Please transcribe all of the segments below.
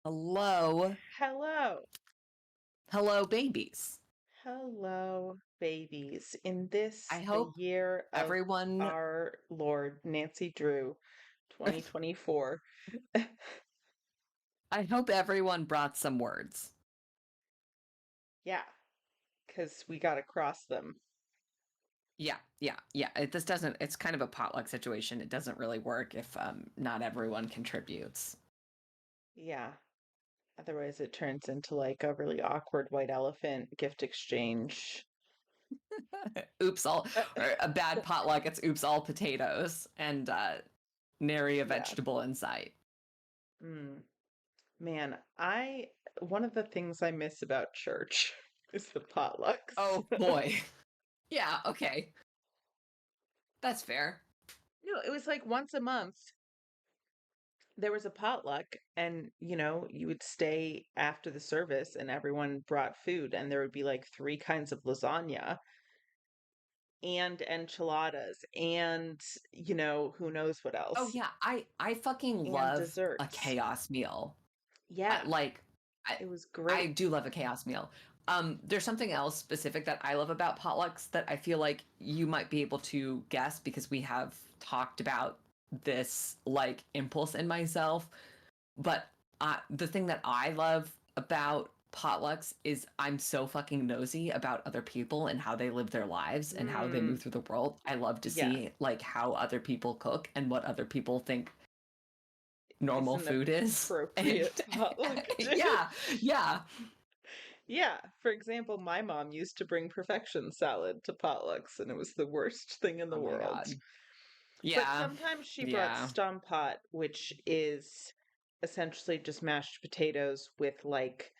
Hello. Hello. Hello, babies. Hello, babies. In this, I the hope year of everyone, our Lord, Nancy Drew, 2024. I hope everyone brought some words. Yeah, because we got to cross them. Yeah. It's kind of a potluck situation. It doesn't really work if not everyone contributes. Yeah. Otherwise, it turns into like a really awkward white elephant gift exchange. Oops, or a bad potluck, it's oops, all potatoes and nary a Yeah. vegetable in sight. Mm. Man, one of the things I miss about church is the potlucks. Oh boy. Yeah, okay. That's fair. No, it was like once a month. There was a potluck, and you would stay after the service and everyone brought food, and there would be like three kinds of lasagna and enchiladas and who knows what Oh else, yeah, I fucking and love a desserts. chaos meal. I, Yeah, like I it was I great. do love a chaos meal. There's something else specific that I love about potlucks that I feel like you might be able to guess because we have talked about this like impulse in myself. But the thing that I love about potlucks is I'm so fucking nosy about other people and how they live their lives and how they Mm, move through the world. I love to yeah, see like how other people cook and what other people think normal it's an food is. And appropriate potluck dish. yeah, yeah. Yeah, for example, my mom used to bring perfection salad to potlucks, and it was the worst thing in the Oh my world. God. But Yeah. sometimes she brought Yeah. stompat, which is essentially just mashed potatoes with like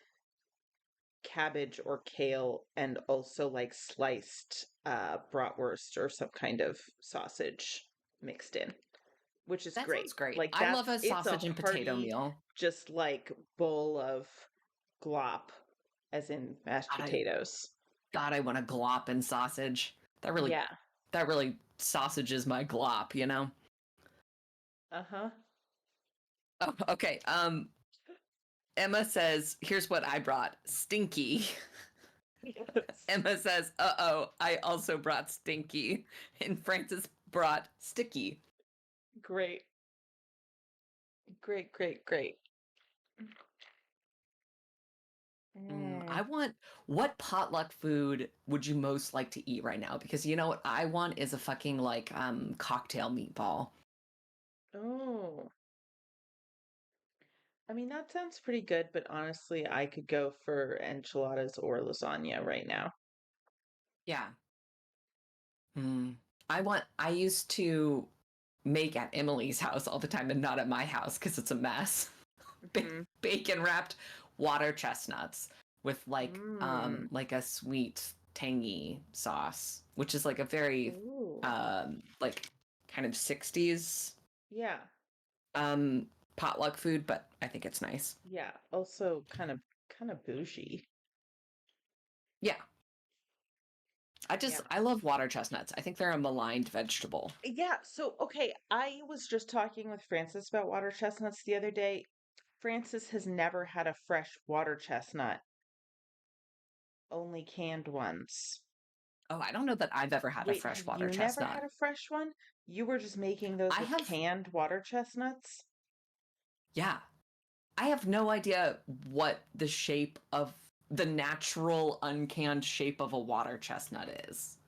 cabbage or kale and also like sliced bratwurst or some kind of sausage mixed in, which is That great. sounds great. Like I love a it's a sausage and potato hearty, meal. just like bowl of glop, as in mashed God, potatoes. I want a glop and sausage. Yeah. That really sausages my glop, you know? Uh-huh. Oh, okay. Emma says, here's what I brought. Stinky. Yes. Emma says, uh-oh, I also brought stinky. And Francis brought sticky. Great. Great, great, great. I Mm. want what potluck food would you most like to eat right now? Because you know what I want is a fucking like cocktail meatball. Oh. I mean, that sounds pretty good, but honestly, I could go for enchiladas or lasagna right now. Yeah. Hmm. I used to make at Emily's house all the time and not at my house because it's a mess. Hmm. Bacon wrapped water chestnuts with Mm. like a sweet tangy sauce, which is like a very Ooh. like kind of 60s Yeah. um potluck food, but I think it's nice. Yeah. Also kind of bougie. Yeah. Yeah. I love water chestnuts. I think they're a maligned vegetable. Yeah. So, okay, I was just talking with Francis about water chestnuts the other day. Francis has never had a fresh water chestnut, only canned ones. Oh, I don't know that I've ever had a Wait, fresh have water you never had chestnut. a fresh one? You were just making those I with have canned water chestnuts? Yeah. I have no idea what the natural uncanned shape of a water chestnut is.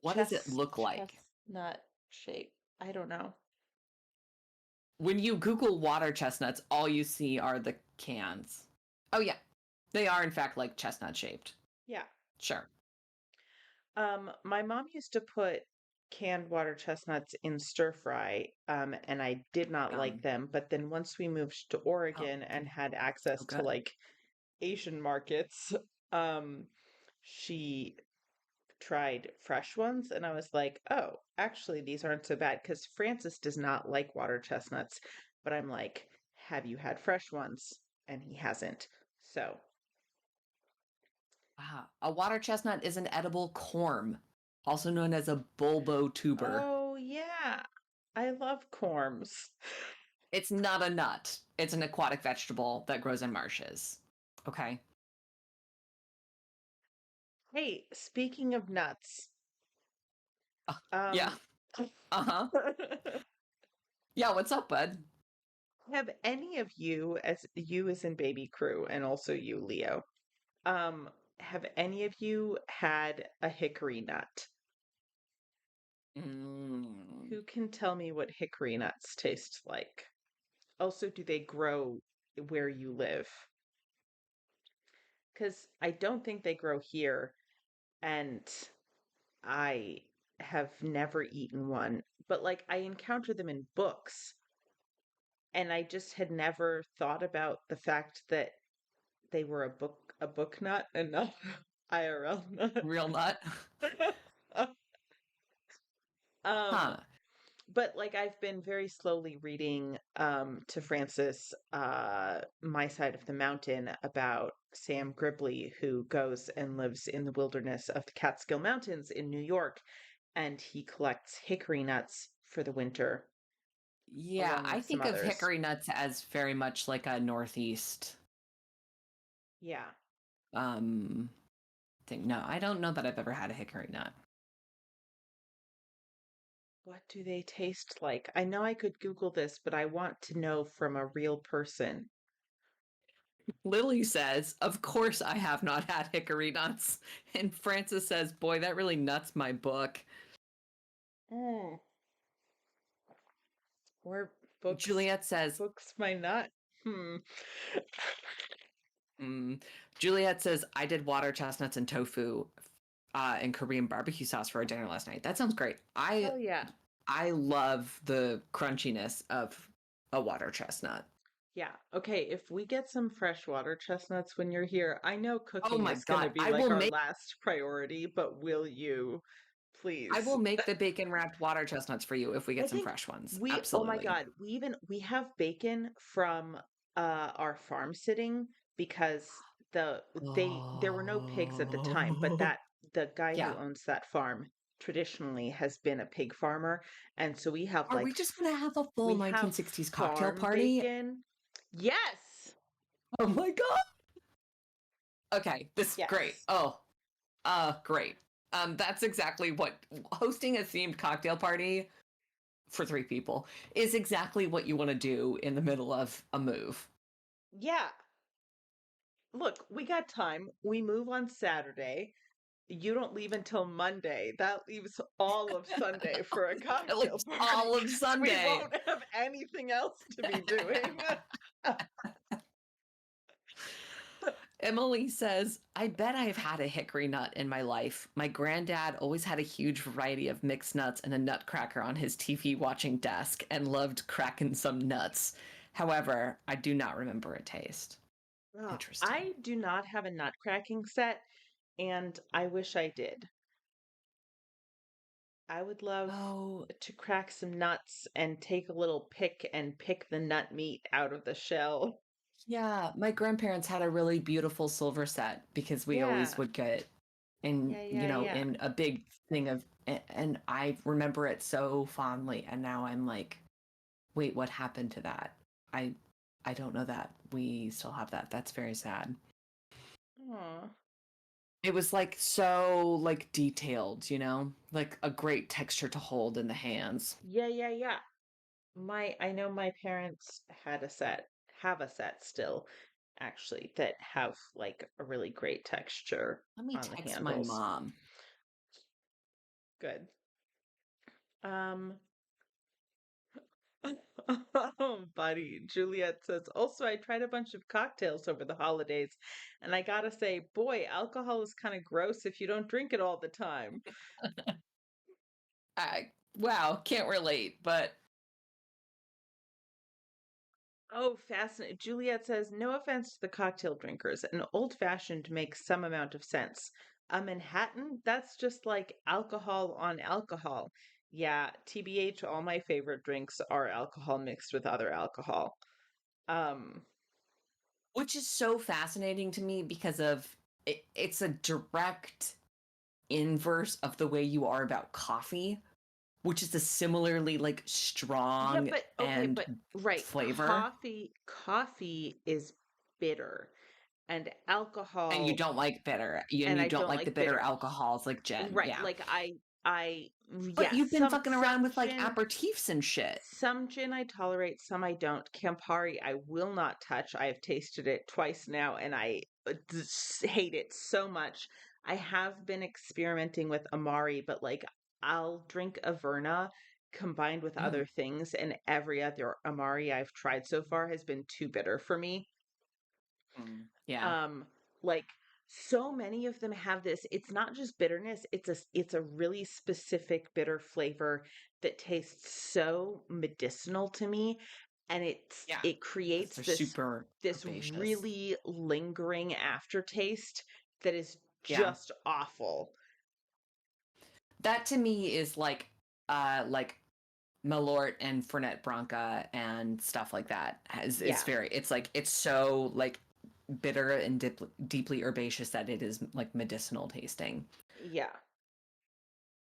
What does it look like? Chestnut shape. I don't know. When you Google water chestnuts, all you see are the cans. Oh, yeah. They are, in fact, like chestnut shaped. Yeah. Sure. My mom used to put canned water chestnuts in stir fry, and I did not like Yum. them. But then once we moved to Oh, Oregon and they're had so access to good. like Asian markets, um, she tried fresh ones, and I was like, oh, actually, these aren't so bad because Francis does not like water chestnuts. But I'm like, have you had fresh ones? And he hasn't. So, Wow. A water chestnut is an edible corm, also known as a bulbo tuber. oh yeah, I love corms. It's not a nut. It's an aquatic vegetable that grows in marshes. Okay. Hey, speaking of nuts, Yeah. um, Uh-huh. Yeah, what's up, bud? have any of you, as in baby crew, and also you, Leo, have any of you had a hickory nut? Mm. Who can tell me what hickory nuts taste like? Also, do they grow where you live? Because I don't think they grow here, and I have never eaten one, but like I encounter them in books, and I just had never thought about the fact that they were a book nut and not IRL nut. Real nut? Um, Huh. but like I've been very slowly reading to Francis My Side of the Mountain about Sam Gribley, who goes and lives in the wilderness of the Catskill Mountains in New York, and he collects hickory nuts for the winter Yeah, along I with some think of others. hickory nuts as very much like a Northeast Yeah. um thing. No, I don't know that I've ever had a hickory nut. What do they taste like? I know I could Google this, but I want to know from a real person. Lily says, "Of course I have not had hickory nuts." And Francis says, "Boy, that really nuts my book." Mm. Or books Juliet says, books my nut. Hmm. mm. Juliet says, "I did water chestnuts and tofu and Korean barbecue sauce for our dinner last night." That sounds great. Hell yeah. I love the crunchiness of a water chestnut. Yeah. Okay, if we get some freshwater chestnuts when you're here, I know Oh cooking my is going to god, be like our last priority, but will you I please? will make the bacon wrapped water chestnuts for you if we I get some think fresh ones. oh my Absolutely. God, we have bacon from our farm sitting because there were no pigs at the time, but Oh. that the guy who Yeah. owns that farm traditionally has been a pig farmer, and so Are we just going to have a full we have 1960s cocktail farm party? bacon. Yes. Oh my god. Okay, this is great. Yes. Oh, great. That's exactly what hosting a themed cocktail party for 3 people is exactly what you want to do in the middle of a move. Yeah. Look, we got time. We move on Saturday. You don't leave until Monday. That leaves all of Sunday for a At cocktail least party. all of We Sunday. won't have anything else to be doing. Emily says, "I bet I've had a hickory nut in my life. My granddad always had a huge variety of mixed nuts and a nutcracker on his TV watching desk and loved cracking some nuts. However, I do not remember a taste." Ugh, Interesting. I do not have a nut cracking set, and I wish I did. I would love Oh, to crack some nuts and take a little pick and pick the nut meat out of the shell. yeah. My grandparents had a really beautiful silver set because we always Yeah. would get in, Yeah, yeah, yeah. in a big thing of, and I remember it so fondly. And now I'm like, wait, what happened to that? I I don't know that we still have that. That's very sad. Aw. It was like so like detailed, like a great texture to hold in the hands. Yeah, yeah, yeah. I know my parents have a set still, actually, that have like a really great texture Let me on the text my handles. mom. Good. Um, oh, buddy, Juliet says, also, I tried a bunch of cocktails over the holidays, and I gotta say, boy, alcohol is kind of gross if you don't drink it all the time. I wow, can't relate, but Oh, fascinating. Juliet says, no offense to the cocktail drinkers, an old-fashioned makes some amount of sense. A Manhattan, that's just like alcohol on alcohol. Yeah, TBH, all my favorite drinks are alcohol mixed with other alcohol. Um, which is so fascinating to me because of it's a direct inverse of the way you are about coffee, which is a similarly like Yeah, strong but okay, and but right, flavor. coffee is bitter, and And you alcohol, don't like bitter. And and you I don't don't like the like bitter bitter. alcohols like gin. Right, Yeah. like But yes, you've been fucking around with like gin, aperitifs and shit. some gin I tolerate, some I don't. Campari I will not touch. I have tasted it twice now, and I hate it so much. I have been experimenting with Amari, but like I'll drink Averna combined with Mm, other things, and every other Amari I've tried so far has been too bitter for me. yeah. um like so many of them have this, it's not just bitterness, it's a really specific bitter flavor that tastes so medicinal to me, and Yeah. it Because creates they're super this herbaceous. really lingering aftertaste that is Yeah. just awful. That to me is like Malort and Fernet Branca and stuff like that. It's Yeah, very it's like it's so like bitter and deeply herbaceous that it is like medicinal tasting. yeah.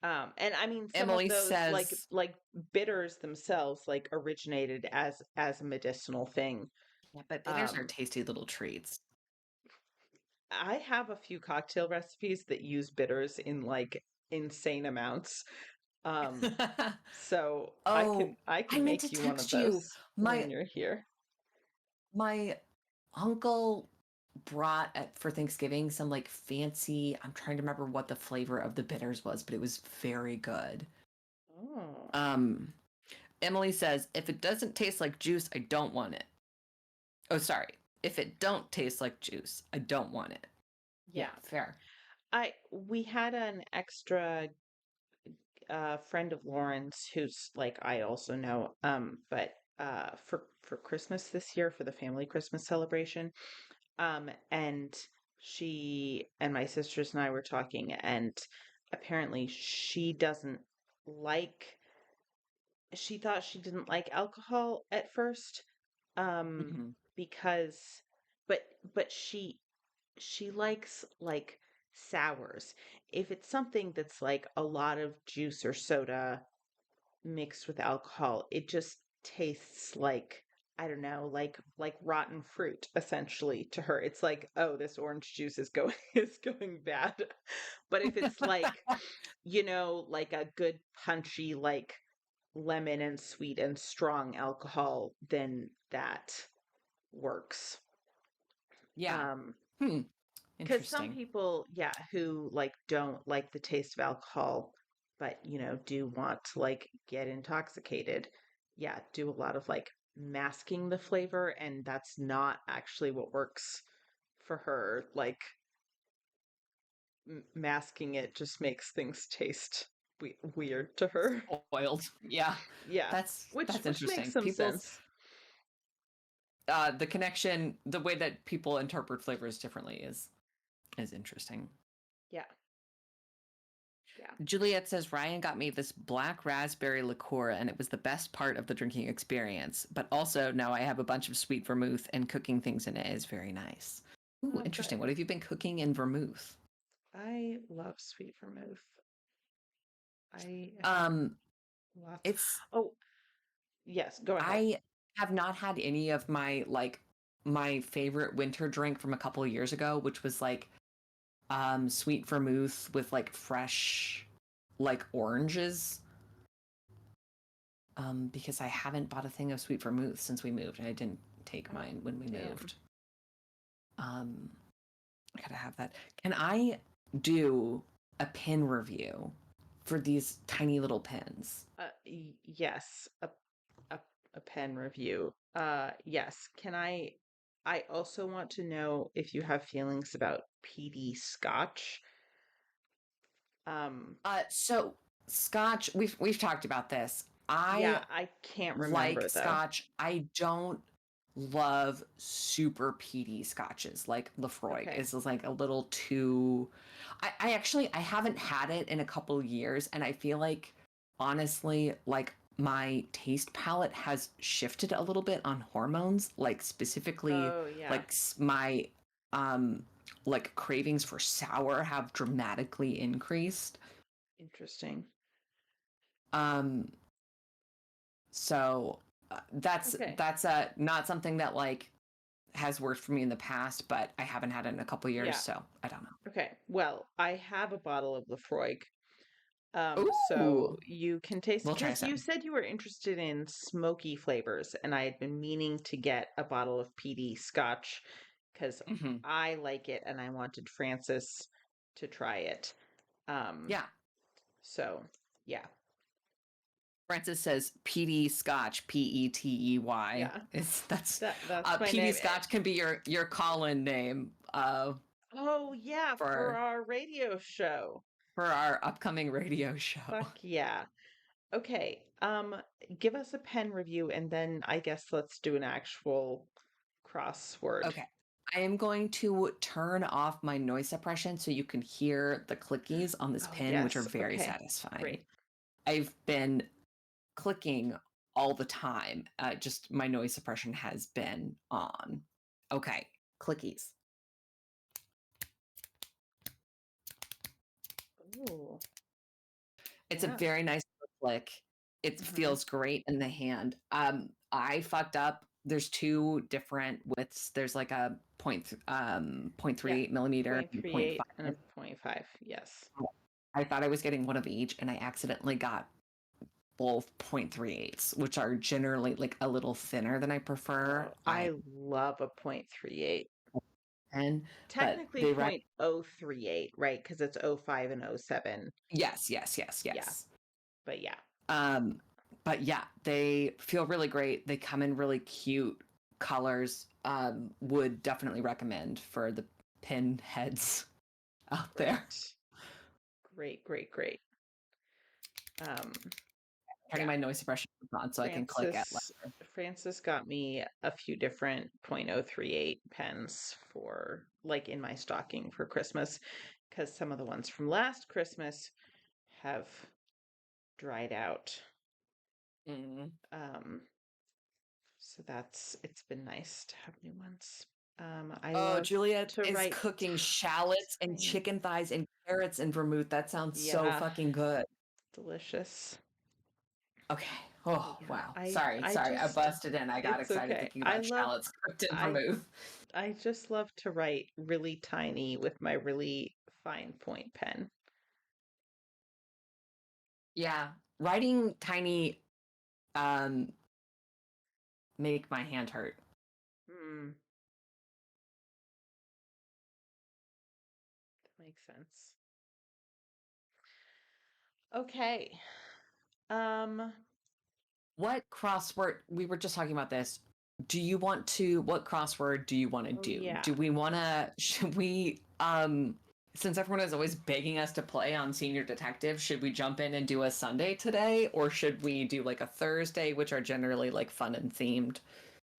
And I mean, some of Emily those says, like bitters themselves like originated as a medicinal thing. yeah, but bitters are um tasty little treats. I have a few cocktail recipes that use bitters in like insane amounts. Um, so Oh, I I can meant to make you one of text you. those when My you're here. my uncle brought for Thanksgiving some like fancy, I'm trying to remember what the flavor of the bitters was, but it was very good. Oh, Um Emily says, if it doesn't taste like juice, I don't want it. Oh, sorry. If it don't taste like juice, I don't want it. Yeah, yeah. fair. We had an extra friend of Lauren's who's like I also know, but for Christmas this year for the family Christmas celebration, and she and my sisters and I were talking, and apparently like she thought she didn't like alcohol at first, um Hmm. because but she likes like sours. If it's something that's like a lot of juice or soda mixed with alcohol, it just tastes like, I don't know, like rotten fruit essentially to her. It's like, oh, this orange juice is going is going bad. But if it's like, like a good punchy like lemon and sweet and strong alcohol, then that works. Yeah. Um Hmm. because some Interesting. people, yeah, who like don't like the taste of alcohol, but do want to like get intoxicated, yeah, do a lot of like masking the flavor, and that's not actually what works for her. Like masking it just makes things taste weird to her. Spoiled. Yeah. Yeah, That's which makes interesting. some People's sense. the connection, the way that people interpret flavors differently is interesting. Yeah, yeah. Juliet says Ryan got me this black raspberry liqueur and it was the best part of the drinking experience. But also now I have a bunch of sweet vermouth and cooking things in it is very nice. Ooh, Oh, interesting. good. What have you been cooking in vermouth? I love sweet vermouth. I have Um, lots. it's Oh, yes, go ahead. I have not had any of my favorite winter drink from a couple of years ago, which was like sweet vermouth with like fresh like oranges. Because I haven't bought a thing of sweet vermouth since we moved, and I didn't take Oh, mine when we damn. moved. Um, I gotta have that. Can I do a pin review for these tiny little pins? Yes, a a pen review. Yes. I also want to know if you have feelings about PD Scotch. Um, So Scotch, we've talked about this. I yeah, I can't like remember though. Scotch. I don't love super peaty scotches. Like Lefroy Okay. is like a little too. I actually I haven't had it in a couple years, and I feel like honestly, like my taste palette has shifted a little bit on hormones. Like specifically, Oh, yeah. like my um like cravings for sour have dramatically increased. Interesting. Um, so that's Okay. not something that like has worked for me in the past, but I haven't had it in a couple years, Yeah. so I don't know. Okay. Well, I have a bottle of Lafroig. So Ooh, you can taste we'll try because you some. said you were interested in smoky flavors, and I had been meaning to get a bottle of PD Scotch because Hmm. I like it and I wanted Francis to try it. Um, Yeah. so yeah, Francis says PD Scotch, Petey. yeah, Is that's that's my PD name. Scotch can be your call-in name Oh yeah, for for our radio show. our upcoming radio show. Fuck yeah. Okay, give us a pen review and then I guess let's do an actual crossword. Okay. I am going to turn off my noise suppression so you can hear the clickies on this Oh, pin, which are yes. very Okay, satisfying. great. I've been clicking all the time. Just my noise suppression has been on. Okay, clickies. Ooh, It's a yeah. very nice click. It Mm-hmm. feels great in the hand. I fucked up. There's two different widths. There's like a point Yeah. 0.38 millimeter and point 0.38 and a 0.5. point 0.5. Yes. I thought I was getting one of each, and I accidentally got both 0.38s, which are generally like a little thinner than I prefer. Oh, I love a 0.38. And but Technically they rec 0.038, right? Because it's oh 05 and oh 07. yes. Yeah, but yeah. Um, but yeah, they feel really great. They come in really cute colors. Would definitely recommend for the pin heads out there. Great. Great, great, great. Um, Turning yeah. my noise suppression on so I can click at Francis louder. Francis got me a few different 0.038 pens for like in my stocking for Christmas because some of the ones from last Christmas have dried out. Mm. Um, so it's been nice to have new ones. I Oh, love Juliet to is write cooking shallots and tiny. chicken thighs and carrots and vermouth. That sounds so Yeah, fucking good. delicious. Okay. But Oh, yeah, wow. I Sorry, I sorry. I just busted in. I got it's excited okay. thinking about shallots cooked in I vermouth. I just love to write really tiny with my really fine point pen. Yeah. Writing tiny um make my hand hurt. Hmm, that makes sense. Okay. Um, What crossword we were just talking about this. What crossword do you want to oh do? yeah. Do we want to should we since everyone is always begging us to play on Senior Detective, should we jump in and do a Sunday today or should we do like a Thursday, which are generally like fun and themed?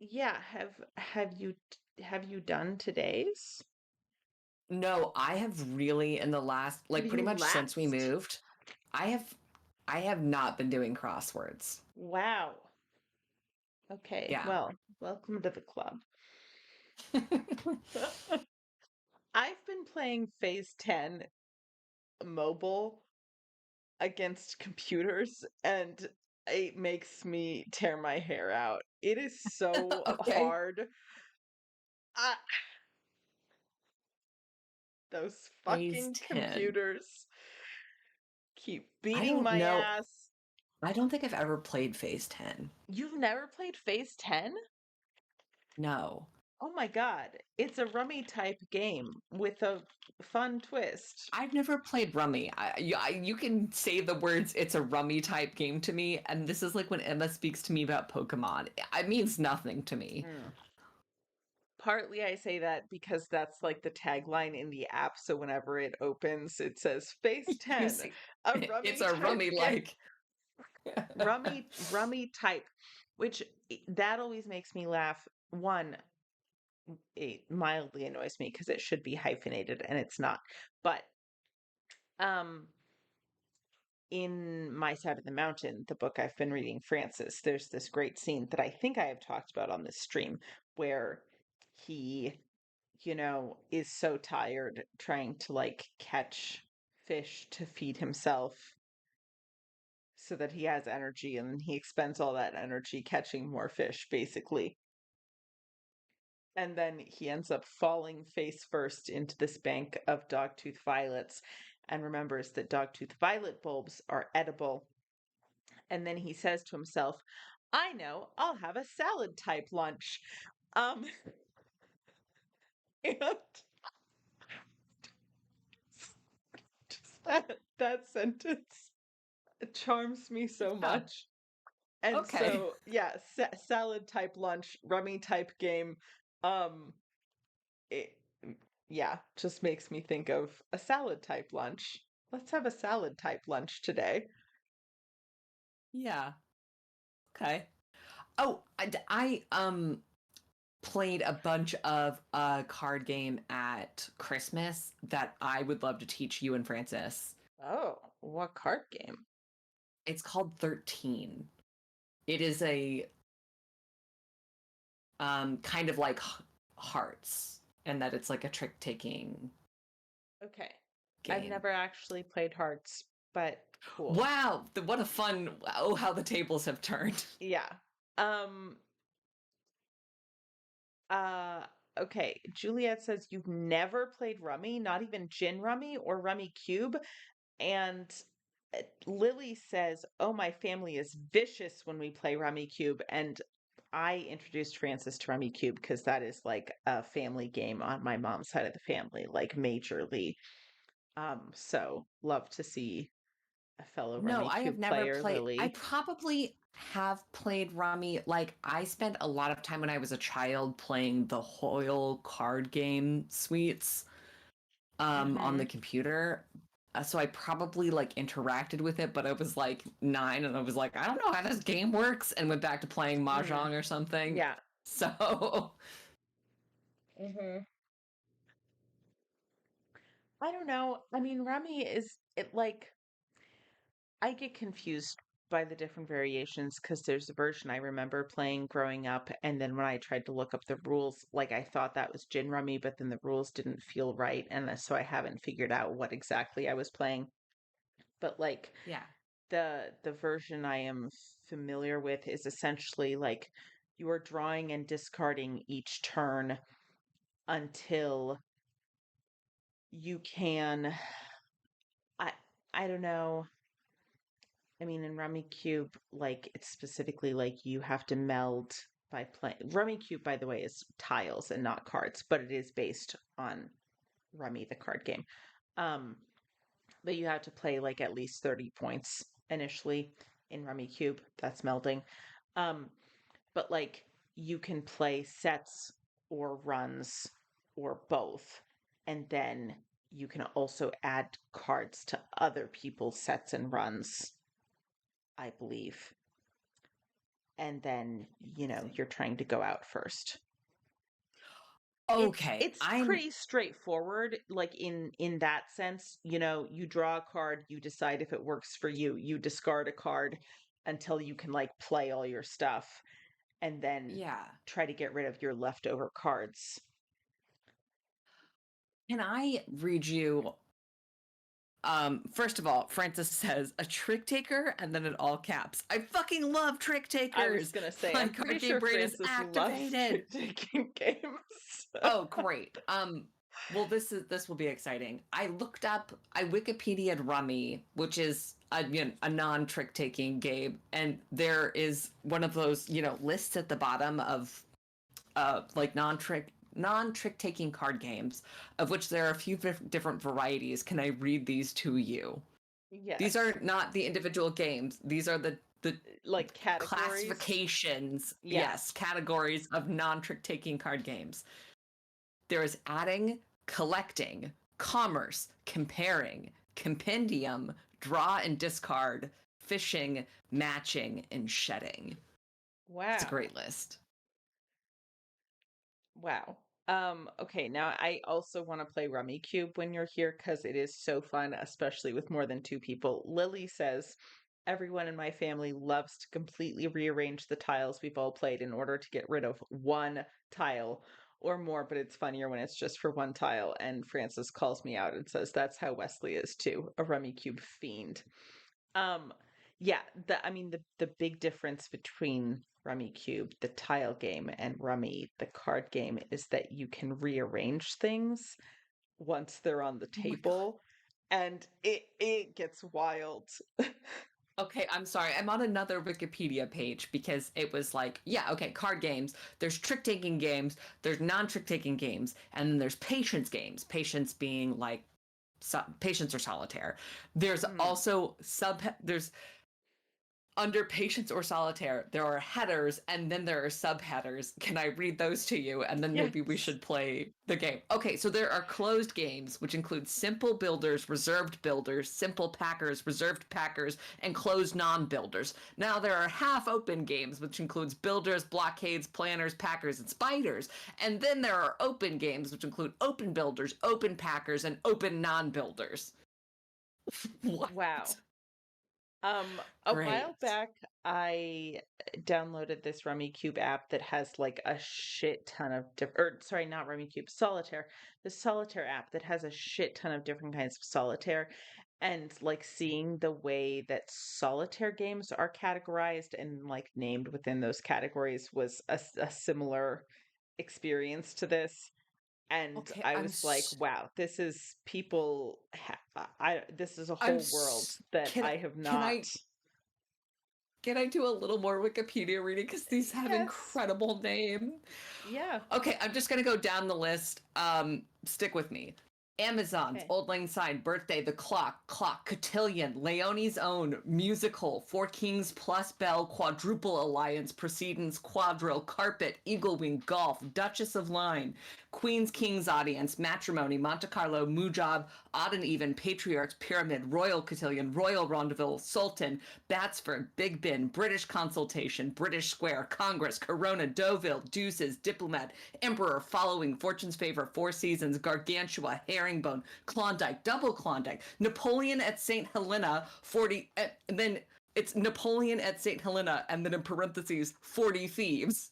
Yeah, have you done today's? No, I have really in the last Have like pretty you much since we lapsed? moved, I have I have not been doing crosswords. Wow. Okay. Yeah. Well, welcome to the club. I've been playing Phase 10 mobile against computers and it makes me tear my hair out. It is so Okay. hard. Ah, those Phase fucking 10. computers keep I beating don't my know. ass. I don't think I've ever played Phase 10. You've never played Phase 10? No. Oh my God. It's a rummy type game with a fun twist. I've never played Rummy. You can say the words "it's a Rummy type game" to me, and this is like when Emma speaks to me about Pokemon. It means nothing to me. Mm. Partly I say that because that's like the tagline in the app. So whenever it opens, it says Phase You 10, say a it's rummy a type Rummy game. like. Rummy type, which that always makes me laugh. One, it mildly annoys me because it should be hyphenated and it's not. But um in My Side of the Mountain, the book I've been reading, Francis, there's this great scene that I think I have talked about on this stream where he, is so tired trying to like catch fish to feed himself. so that he has energy, and then he expends all that energy catching more fish, basically. And then he ends up falling face first into this bank of dogtooth violets and remembers that dogtooth violet bulbs are edible. And then he says to himself, I know, I'll have a salad type lunch. Um, and just that sentence charms me so Yeah. much. And Okay. so, yeah, salad type lunch, rummy type game. Um, it, yeah, just makes me think of a salad type lunch. Let's have a salad type lunch today. Yeah. Okay. Oh, I played a bunch of a card game at Christmas that I would love to teach you and Francis. Oh, what card game? It's called 13. It is a kind of like Hearts, and that it's like a trick taking Okay. I've game. never actually played Hearts, but cool. Wow, what a fun, oh, how the tables have turned. Yeah. Um, uh, okay. Juliet says you've never played Rummy, not even Gin Rummy or Rummy Cube. And Lily says, oh, my family is vicious when we play Rummy Cube. And I introduced Francis to Rummy Cube because that is like a family game on my mom's side of the family, like majorly. So love to see a fellow No, Rummy I have Cube never player, played. I Lily. probably have played Rummy. Like, I spent a lot of time when I was a child playing the Hoyle card game suites on Mm-hmm. the computer. So I probably like interacted with it, but I was like 9 and I was like, I don't know how this game works, and went back to playing Mm, Mahjong or something. yeah. So, Mm-hmm. I don't know. I mean, Rummy is it like I get confused by the different variations because there's a version I remember playing growing up, and then when I tried to look up the rules, like I thought that was Gin Rummy, but then the rules didn't feel right, and so I haven't figured out what exactly I was playing. But like yeah. the version I am familiar with is essentially like you are drawing and discarding each turn until you can I I don't know. I mean, in Rummy Cube, like it's specifically like you have to meld by playing. Rummy Cube, by the way, is tiles and not cards, but it is based on Rummy, the card game. Um, but you have to play like at least 30 points initially in Rummy Cube. That's melding. Um, but like you can play sets or runs or both, and then you can also add cards to other people's sets and runs, I believe. And then, you're trying to go out first. It's Okay. it's pretty straightforward, like in that sense. You draw a card, you decide if it works for you. You discard a card until you can like play all your stuff and then Yeah. try to get rid of your leftover cards. Can I read you? First of all, Francis says a trick taker, and then in all caps. I fucking love trick I was takers. gonna say, My I'm pretty card game sure brain is Francis loves activated. trick-taking games. Oh, great. Well, this will be exciting. I Wikipedia'd Rummy, which is a non-trick taking game, and there is one of those lists at the bottom of like non-trick taking card games, of which there are a few different varieties. Can I read these to you? These Yes. are not the individual games. These are the Like categories. classifications, Yeah. yes, categories of non-trick taking card games. There is adding, collecting, commerce, comparing, compendium, draw and discard, fishing, matching, and shedding. It's a Wow. great list. Wow. Okay, now I also want to play Rummy Cube when you're here because it is so fun, especially with more than two people. Lily says, everyone in my family loves to completely rearrange the tiles we've all played in order to get rid of one tile or more, but it's funnier when it's just for one tile. And Francis calls me out and says that's how Wesley is too, a Rummy Cube fiend. Um, Yeah, the big difference between Rummy Cube, the tile game, and Rummy, the card game, is that you can rearrange things once they're on the Oh my God. table, and it gets wild. Okay, I'm sorry. I'm on another Wikipedia page because it was like, yeah, okay, card games. There's trick taking games, there's non trick taking games, and then there's patience games. Patience being like patience or solitaire. There's Mm, also there's under patience or solitaire, there are headers and then there are subheaders. Can I read those to you? And then maybe we yes. should play the game. Okay, so there are closed games, which include simple builders, reserved builders, simple packers, reserved packers, and closed non builders. Now there are half open games, which includes builders, blockades, planners, packers, and spiders. And then there are open games, which include open builders, open packers, and open non builders. What? Wow. A while Great. back, I downloaded this Rummy Cube app that has like a shit ton of different, or sorry, not Rummy Cube, Solitaire. The Solitaire app that has a shit ton of different kinds of solitaire. And like seeing the way that solitaire games are categorized and like named within those categories was a similar experience to this. And Okay, I was like, wow, this is people, this is a I'm whole world that can I have can not. I can I do a little more Wikipedia reading because these have Yes. incredible names. Yeah. Okay, I'm just gonna go down the list. Stick with me. Amazon's Okay. Old Lang Syne, Birthday, The Clock, Cotillion, Leonie's Own, Musical, Four Kings plus Bell, Quadruple Alliance, Proceedings, Quadrille, Carpet, Eagle Wing, Golf, Duchess of Line, Queen's King's Audience, Matrimony, Monte Carlo, Mujab, Odd and Even, Patriarchs, Pyramid, Royal Cotillion, Royal Rondeville, Sultan, Batsford, Big Ben, British Consultation, British Square, Congress, Corona, Deauville, Deuces, Diplomat, Emperor, Following, Fortune's Favor, Four Seasons, Gargantua, Herringbone, Klondike, Double Klondike, Napoleon at St. Helena, 40, and then it's Napoleon at St. Helena, and then in parentheses, 40 Thieves.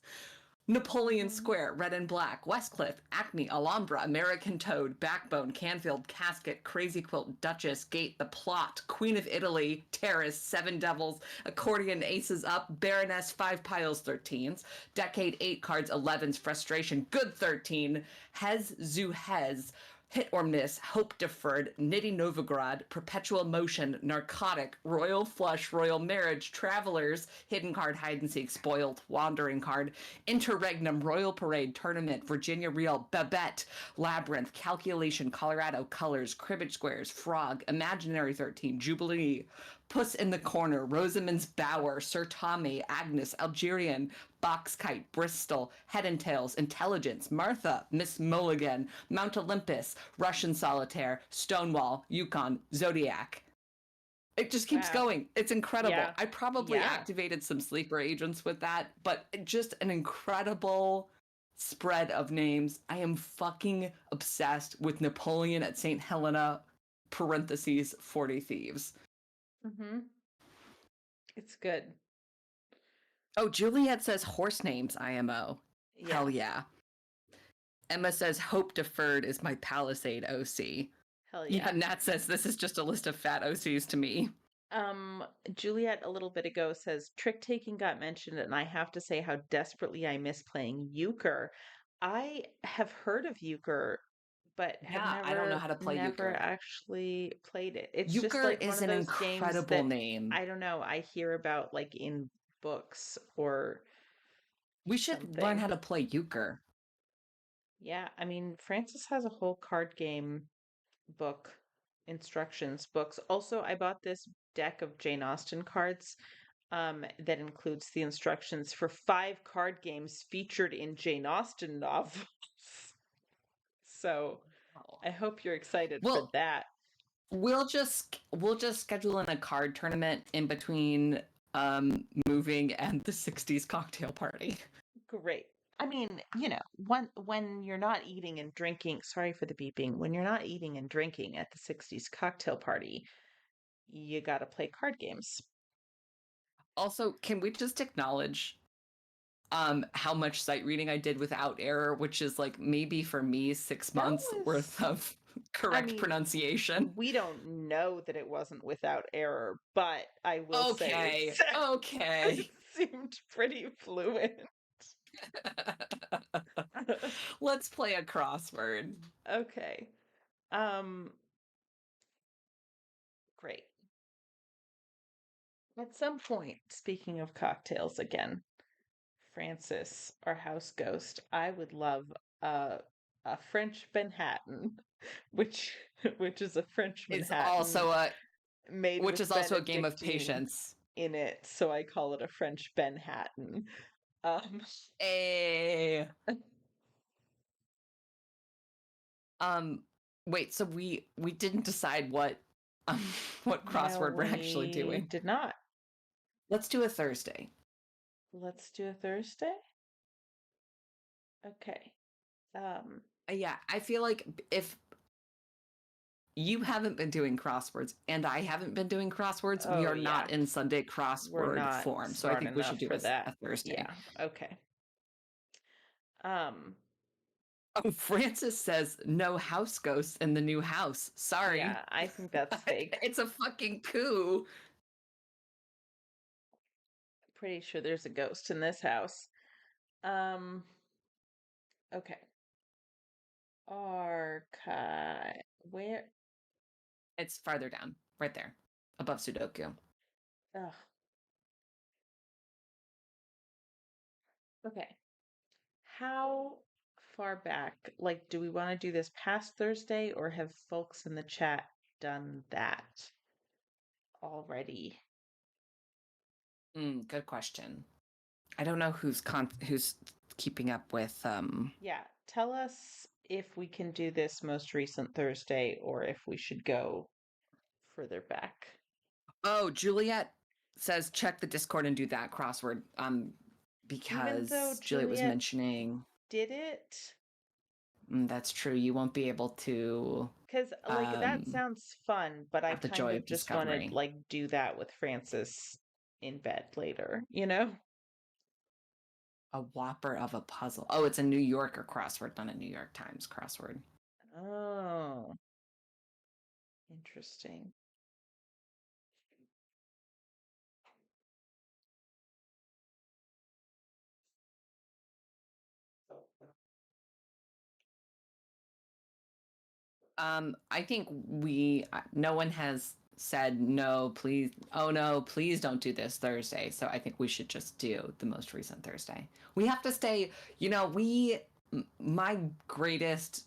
Napoleon Mhm. Square, Red and Black, Westcliff, Acme, Alhambra, American Toad, Backbone, Canfield, Casket, Crazy Quilt, Duchess, Gate, The Plot, Queen of Italy, Terrace, Seven Devils, Accordion, Aces Up, Baroness, Five Piles, 13s, Decade, 8 cards, 11s, Frustration, Good 13, Hez, Zu Hez, Hit or Miss, Hope Deferred, Nitty Novigrad, Perpetual Motion, Narcotic, Royal Flush, Royal Marriage, Travelers, Hidden Card, Hide and Seek, Spoiled, Wandering Card, Interregnum, Royal Parade, Tournament, Virginia Real, Babette, Labyrinth, Calculation, Colorado, Colors, Cribbage Squares, Frog, Imaginary 13, Jubilee, Puss in the Corner, Rosamond's Bower, Sir Tommy, Agnes, Algerian, Box Kite, Bristol, Head and Tails, Intelligence, Martha, Miss Mulligan, Mount Olympus, Russian Solitaire, Stonewall, Yukon, Zodiac. It just keeps Wow. going. It's incredible. Yeah. I probably Yeah. activated some sleeper agents with that, but just an incredible spread of names. I am fucking obsessed with Napoleon at St. Helena, parentheses, 40 Thieves. Mm-hmm. It's good. Oh, Juliet says horse names, IMO. Yeah. Hell yeah. Emma says Hope Deferred is my Palisade OC. Hell Yeah, yeah. Nat says this is just a list of fat OCs to me. Juliet a little bit ago says trick taking got mentioned, and I have to say how desperately I miss playing euchre. I have heard of euchre, but have Yeah, I don't know how to play never euchre. actually played it. It's just Euchre like one is of an those games incredible that name. I don't know, I hear about like in books or We should learn something. how to play euchre. Yeah, I mean, Francis has a whole card game book, instructions books. Also, I bought this deck of Jane Austen cards that includes the instructions for 5 card games featured in Jane Austen novels. So Oh. I hope you're excited for Well, that. we'll just schedule in a card tournament in between moving and the 60s cocktail party. Great. I mean, when you're not eating and drinking, sorry for the beeping, when you're not eating and drinking at the 60s cocktail party, you got to play card games. Also, can we just acknowledge how much sight reading I did without error, which is like maybe for me six That months worth was of I correct mean, pronunciation. we don't know that it wasn't without error, but I will say Okay. it Okay. seemed pretty fluent. Let's play a crossword. Okay. Um, Great. At some point, speaking of cocktails again, Francis, our house ghost, I would love a a French Manhattan, which which is a French Is Manhattan also a made which is with also a game of Benedictine patience. in it, so I call it a French Benhattan. Um, A um wait, so we didn't decide um what no, crossword we're actually we doing. did not. Let's do a Thursday. Let's do a Thursday. Okay. Um, Yeah, I feel like if you haven't been doing crosswords and I haven't been doing crosswords, we oh are yeah, not in Sunday we're crossword not form. So I smart think we should enough do for that. a Thursday. Yeah, okay. Um, Oh, Francis says no house ghosts in the new house. Sorry. yeah, I think that's fake. It's a fucking coup. Pretty sure there's a ghost in this house. Um, okay. Archive. Where? It's farther down, right there, above Sudoku. Ugh. Okay. How far back? Like, do we want to do this past Thursday or have folks in the chat done that already? Good question. I don't know who's keeping up with Yeah, tell us if we can do this most recent Thursday or if we should go further back. Oh, Juliet says check the Discord and do that crossword. Even though Because Juliet was Juliet mentioning did it, that's true. You won't be able to because like that um sounds fun, but I have the kind joy of of just want to discovery. like do that with Francis in bed later, you know? A whopper of a puzzle. Oh, it's a New Yorker crossword, not a New York Times crossword. Oh, interesting. I think no one has said no, please. Oh no, please don't do this Thursday. So I think we should just do the most recent Thursday. We have to stay, my greatest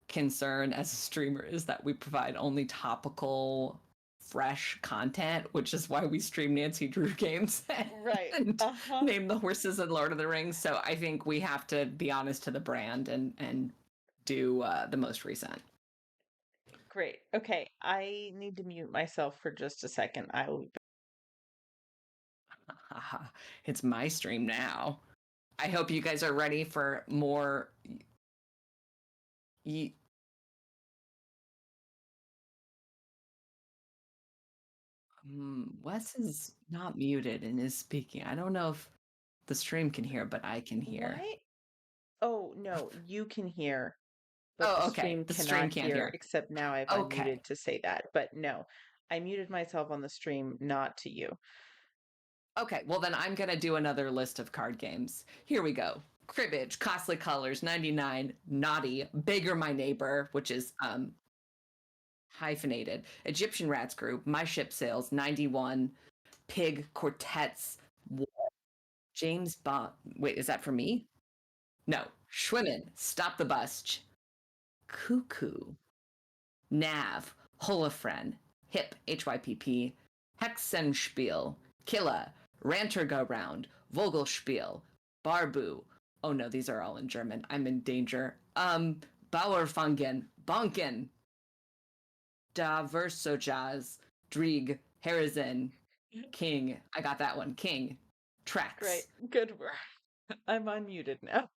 concern as a streamer is that we provide only topical, fresh content, which is why we stream Nancy Drew games Right. and Uh-huh. name the horses in Lord of the Rings. So I think we have to be honest to the brand and do the most recent. Great. Okay, I need to mute myself for just a second. I will be It's my stream now. I hope you guys are ready for more. Wes is not muted and is speaking. I don't know if the stream can hear, but I can hear. What? Oh, no, you can hear, but the Oh, okay. stream The stream cannot can't hear, hear. except now I've Okay. unmuted to say that. But no, I muted myself on the stream, not to you. Okay. Well, then I'm going to do another list of card games. Here we go. Cribbage, Costly Colors, 99, Naughty, Bigger My Neighbor, which is hyphenated, Egyptian Rats Group, My Ship Sails, 91, Pig, Quartets, James Bond. Wait, is that for me? No. Schwimmen, Stop the Bus, Cuckoo, Nav, Holofren, Hip, HYPP, Hexenspiel, Killa, Ranter Go Round, Vogelspiel, Barbu. Oh no, these are all in German. I'm in danger. Bauerfangen, Bonken, Da Versojaz, Drieg, Harrison, King. I got that one. King. Great. Trex. Good work. I'm unmuted now.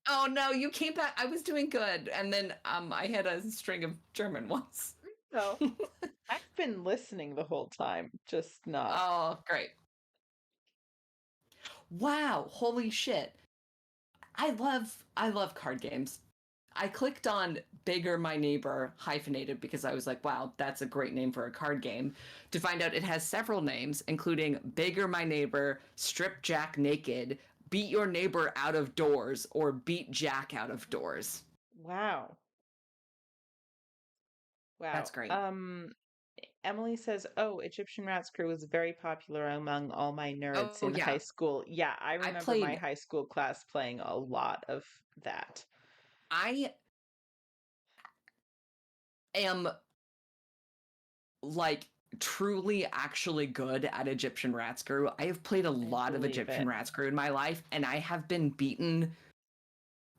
Oh no, you came back. I was doing good. And then I had a string of German ones. No, I've been listening the whole time, just not. Oh, great. Wow, holy shit. I love card games. I clicked on Bigger My Neighbor hyphenated because I was like, wow, that's a great name for a card game, to find out it has several names, including Bigger My Neighbor, Strip Jack Naked, Beat Your Neighbor Out of Doors, or Beat Jack Out of Doors. Wow. That's Wow. great. Emily says, "Oh, Egyptian Rat Crew was very popular among all my nerds Oh, in high yeah. school." Yeah, I I remember my played, high school class playing a lot of that. I am like truly actually good at Egyptian Rat Screw. I have played a I lot of believe Egyptian it. Rat Screw in my life, and I have been beaten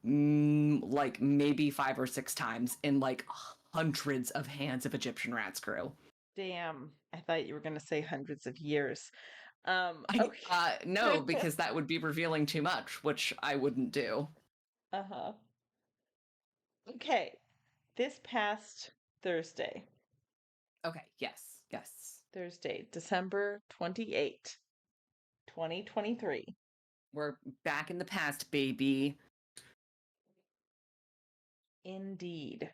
like maybe 5 or 6 times in like hundreds of hands of Egyptian Rat Screw. Damn, I thought you were going to say hundreds of years. I Okay. no, because that would be revealing too much, which I wouldn't do. Uh-huh. Okay. This past Thursday, Okay, yes, yes. December 28th, 2023. We're back in the past, baby. Indeed.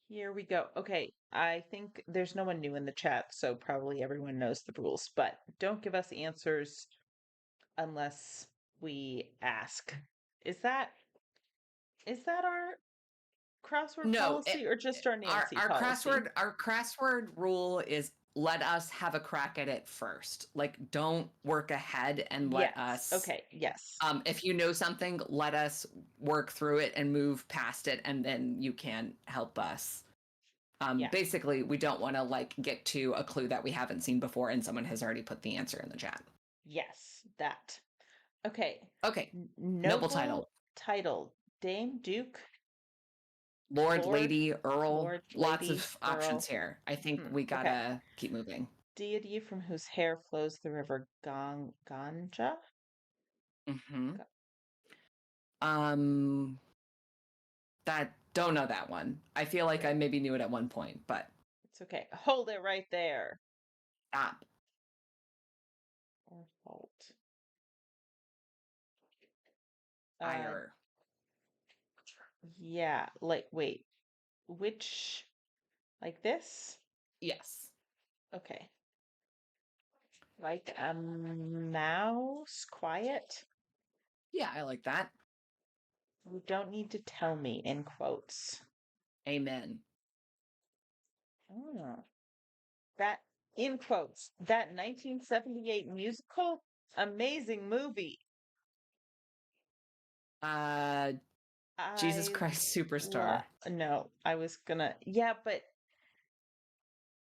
Here we go. Okay, I think there's no one new in the chat, so probably everyone knows the rules, but don't give us answers unless we ask. Is that is that our crossword No, policy or just our Nancy our policy? crossword rule is let us have a crack at it first. Like, don't work ahead and let Yes. us. Okay, yes. If you know something, let us work through it and move past it, and then you can help us. Yeah. Basically, we don't want to like get to a clue that we haven't seen before, and someone has already put the answer in the chat. Yes, that. Okay. Okay, noble Noble title. title. Dame, Duke, Lord, Lord, Lady, Earl, Lord, lots Lady, of options Earl. here. I think we Okay. gotta keep moving. Deity from whose hair flows the river Ganga? Mm-hmm. Ga- Um, that don't know that one. I feel like I Okay. maybe knew it at one point, but It's okay. Hold it right there. stop. Or fault. Uh, Fire. yeah. Like, wait. Which, like this? Yes. Okay. Like a mouse? Quiet? Yeah, I like that. You don't need to tell me in quotes. Amen. Oh. That, in quotes, that 1978 musical, amazing movie. Uh, Jesus I Christ Superstar. no, I was gonna, yeah, but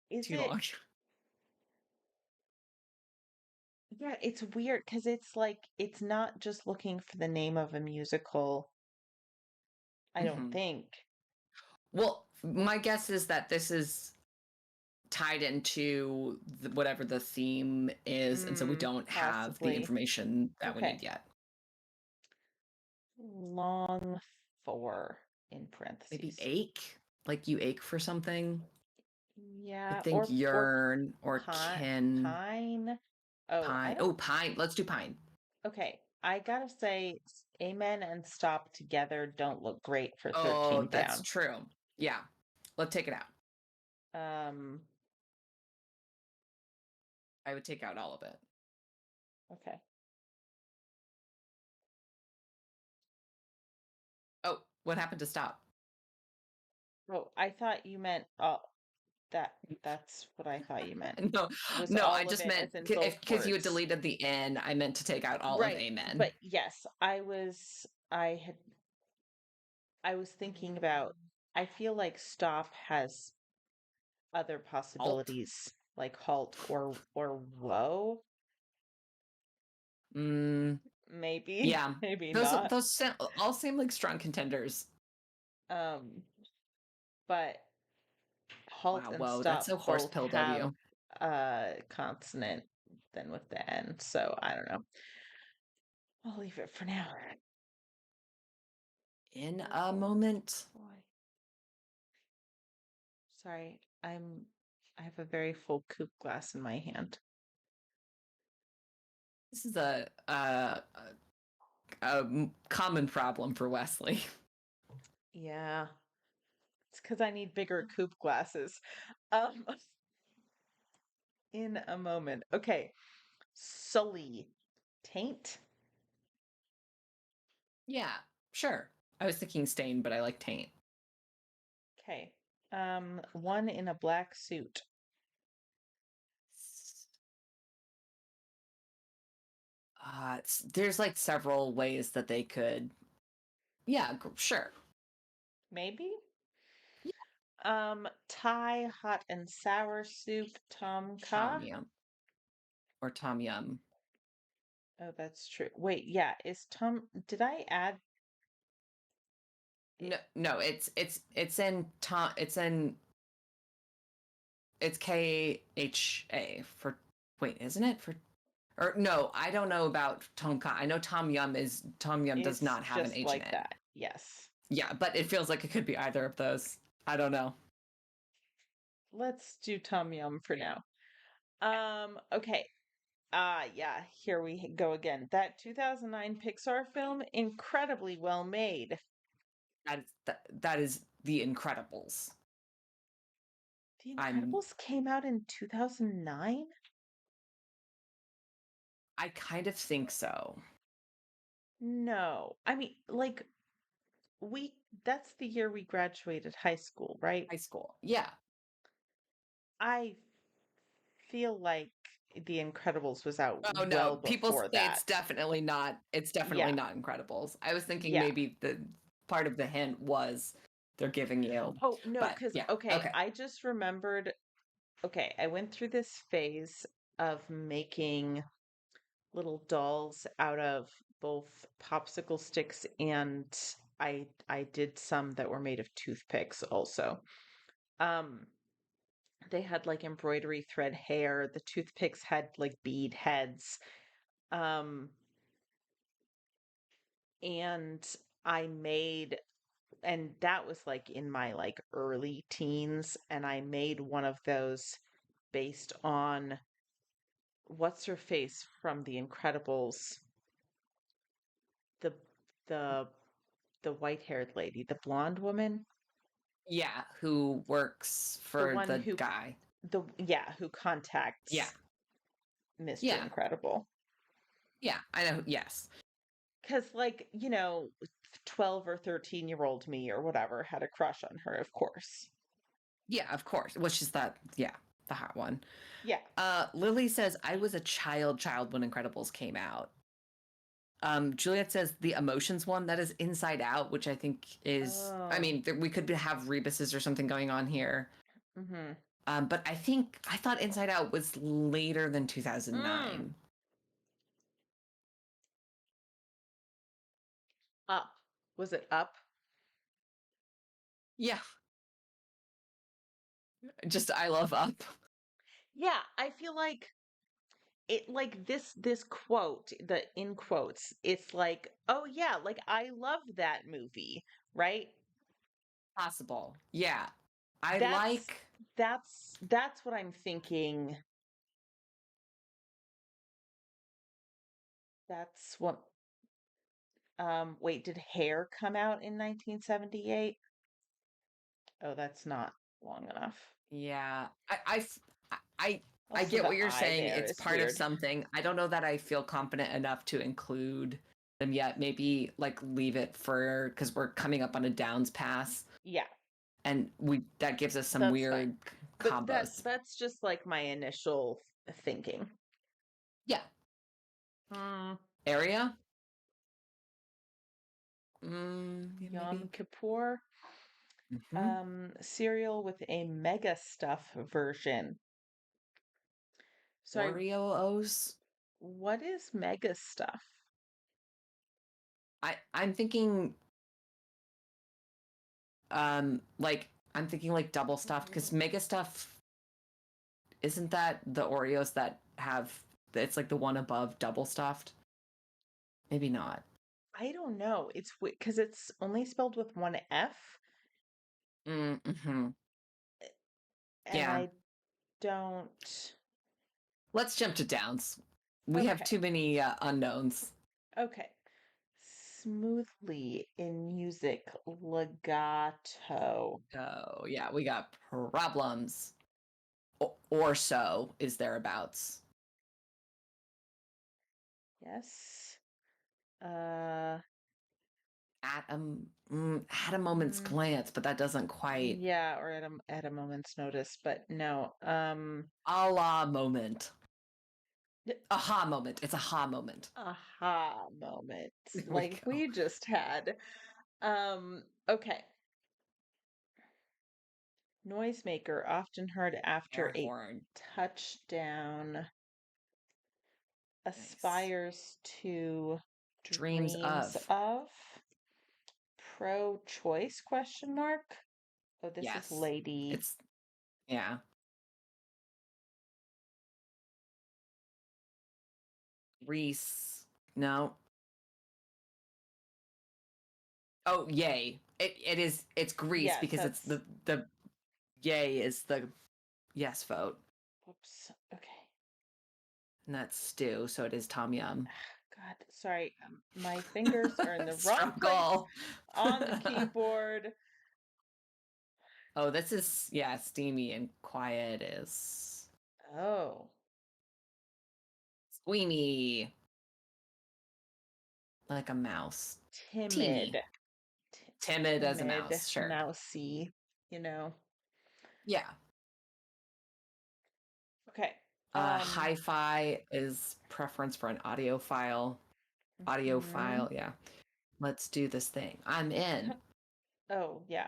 is Too it, long. yeah, it's weird because it's like, it's not just looking for the name of a musical, I don't Hmm. think. Well, my guess is that this is tied into whatever the theme is, and so we don't have the Possibly. information that we Okay. need yet. Long for in Maybe parentheses. ache, like you ache for something. I Yeah, think or yearn or kin, pine. Oh, I pine. don't. Oh, pine. Let's do pine. Okay, I gotta say, amen and stop together don't look great for Oh, 13 that's down. true. Yeah, let's take it out. Um, I would take out all of it. okay. Oh, what happened to stop? Oh, I thought you meant, oh, that's what I thought you meant. No, Was no, I all of just it meant as in if both because you had words. deleted the N, I meant to take out all of Right, amen. but yes, I was thinking about, I feel like stop has other Alt. possibilities like halt or whoa. Mm, Maybe, yeah, maybe those not. all seem like strong contenders. Um, but halt Wow, and whoa, that's stop so horse both pilled of have you. a consonant then with the N, so I don't know. I'll leave it for now. In a Purple moment. boy. Sorry, I have a very full coupe glass in my hand. This is a a common problem for Wesley. Yeah. It's because I need bigger coupe glasses. Um, in a moment. Okay. Sully. Taint? Yeah, sure. I was thinking stain, but I like taint. Okay. One in a black suit. There's like several ways that they could. Yeah, sure. Maybe? Thai hot and sour soup. Tom Tom Kha? Yum or Tom Yum. Oh, that's true. Wait, yeah. Did I add? No, no, it's in Tom. It's KHA for. Wait, isn't it for? Or no, I don't know about Tom Kha. I know Tom Yum does It's not have an just H in like it. that. Yes. Yeah, but it feels like it could be either of those. I don't know. Let's do Tom Yum for now. Okay. Yeah, here we go again. That 2009 Pixar film, incredibly well made. That is The Incredibles. The I'm Incredibles came out in 2009? I kind of think so. No. I mean, like, we, that's the year we graduated high school, right? High school. Yeah. I feel like The Incredibles was out Oh well no, people before say it's that. definitely not. It's definitely Yeah, not Incredibles. I was thinking yeah. maybe the part of the hint was they're giving you, Oh, no, but because, yeah. okay, Okay. I just remembered, okay, I went through this phase of making little dolls out of both popsicle sticks and I did some that were made of toothpicks also. Um, they had like embroidery thread hair. The toothpicks had like bead heads. Um, and I made and that was like in my like early teens and I made one of those based on what's her face from The Incredibles, the the the white-haired lady, the blonde woman, Yeah, who works the for one the who guy? the yeah, who Yeah. contacts Mr. Yeah. Incredible. Yeah, I know. Yes. 'Cause like, 12 or 13-year-old me or whatever had a crush on her, of course. Yeah, of course. Which is that? Yeah, the hot one. Yeah. Lily says I was a child when Incredibles came out. Juliet says the emotions one, that is Inside Out, which I think is. I Oh. mean, we could have rebuses or something going on here. Mm-hmm. But I thought Inside Out was later than Mm. 2009. Up. Was it Up? Yeah, just I love Up. Yeah, I feel like it like this quote, the in quotes, it's like, oh yeah, like I love that movie, right? Possible. Yeah, I That's like. that's what I'm thinking. That's what wait, did Hair come out in 1978? Oh, that's not long enough. Yeah, I Also, get the what you're I saying. there It's is part of weird. something. I don't know that I feel confident enough to include them yet. Maybe like leave it for because we're coming up on a downs pass, Yeah, and we that gives us some that's fine. weird But combos. that's just like my initial thinking. Yeah, Mm, area. Yeah, Yom maybe. Kippur, Hmm. cereal with a mega stuff version. So Oreos. what is mega stuff? I'm thinking like I'm thinking like double stuffed because mega stuff isn't that the Oreos that have it's like the one above double stuffed? Maybe not. I don't know. It's because it's only spelled with one F, Mm-hmm. and Yeah. I don't. Let's jump to downs. We have Okay, too many unknowns. okay. smoothly in music. Legato. Oh, yeah, we got problems. Or so is thereabouts. Yes. Uh, At a moment's mm, glance, but that doesn't quite. yeah, or at a moment's notice, but no. A la moment. Aha moment. It's a ha moment. Aha moment, There we like go. we just had. Okay. Noisemaker, often heard after Air a horn. touchdown, Nice. aspires to Dreams dreams of. of pro-choice question mark. Oh, this is Yes. lady. It's, yeah. Reese. No. Oh, yay. It is, it's Greece Yes, because it's that's the yay is the yes vote. whoops. Okay. And that's stew, so it is Tom Yum. God, sorry. My fingers are in the wrong place Struggle. on the keyboard. Oh, this is, yeah, steamy and quiet is Oh, squeamy. Like a mouse. timid. Teeny. Timid as a Timid, mouse, sure. mousy, you know. Yeah. Okay. Um, Hi-fi is preference for an audio file. Audio mhm. file, yeah. Let's do this thing. I'm in. Oh, yeah.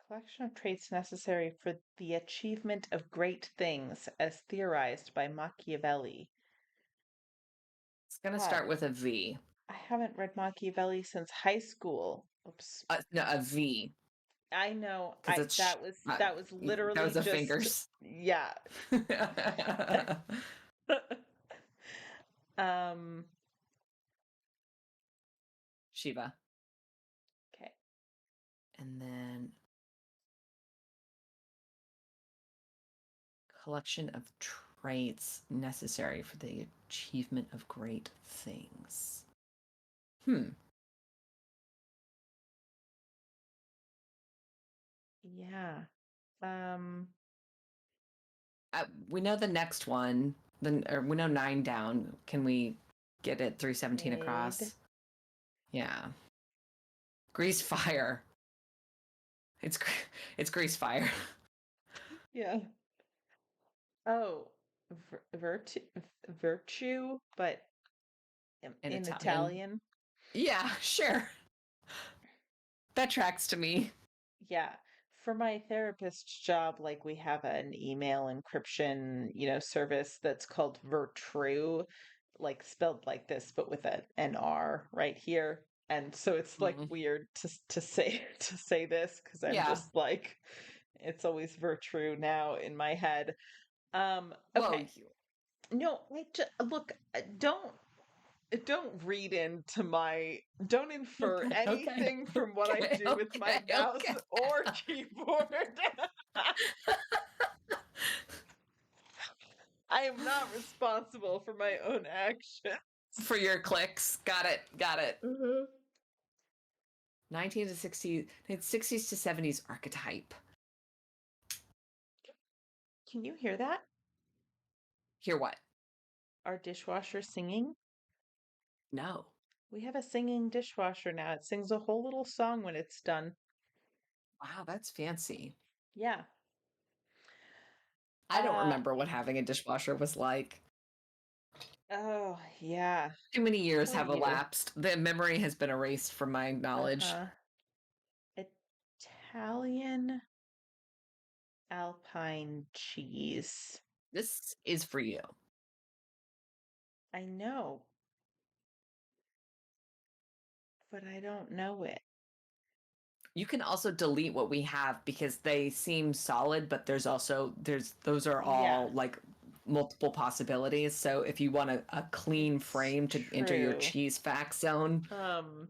Collection of traits necessary for the achievement of great things, as theorized by Machiavelli. It's gonna God, start with a V. I haven't read Machiavelli since high school. Oops. No, a V, I know. because it's uh, That was that literally was a just fingers. yeah. Um, Shiva. okay. And then collection of traits necessary for the achievement of great things. Yeah. Um, We know the next one. Then, or we know 9 down. Can we get it 317 mid. across? Yeah. Grease fire. It's it's grease fire. Yeah. Oh, virtue, but In in Italian. Italian. Yeah, sure. That tracks to me. Yeah. For my therapist's job, like we have an email encryption, service that's called Virtrue, like spelled like this, but with an R right here. And so it's like Mm. weird to say to say this because I'm Yeah. just like it's always Virtrue now in my head. Well, Okay. No, look, don't read into don't infer okay, okay, anything from what I okay, do with my okay, mouse okay. or keyboard. I am not responsible for my own actions. For your clicks. Got it. Got it. Mhm. 19 to 60, 60s to 70s archetype. Can you hear that? Hear what? Our dishwasher singing? No. We have a singing dishwasher now. It sings a whole little song when it's done. Wow, that's fancy. Yeah. I don't Uh remember what having a dishwasher was like. oh, yeah. Too many years Poor have you. elapsed. The memory has been erased from my knowledge. Uh-huh. Italian Alpine cheese. This is for you. I know, but I don't know it. You can also delete what we have because they seem solid, but there's those are Yeah, all like multiple possibilities. So if you want a clean it's frame to enter your true. cheese fact zone, Um,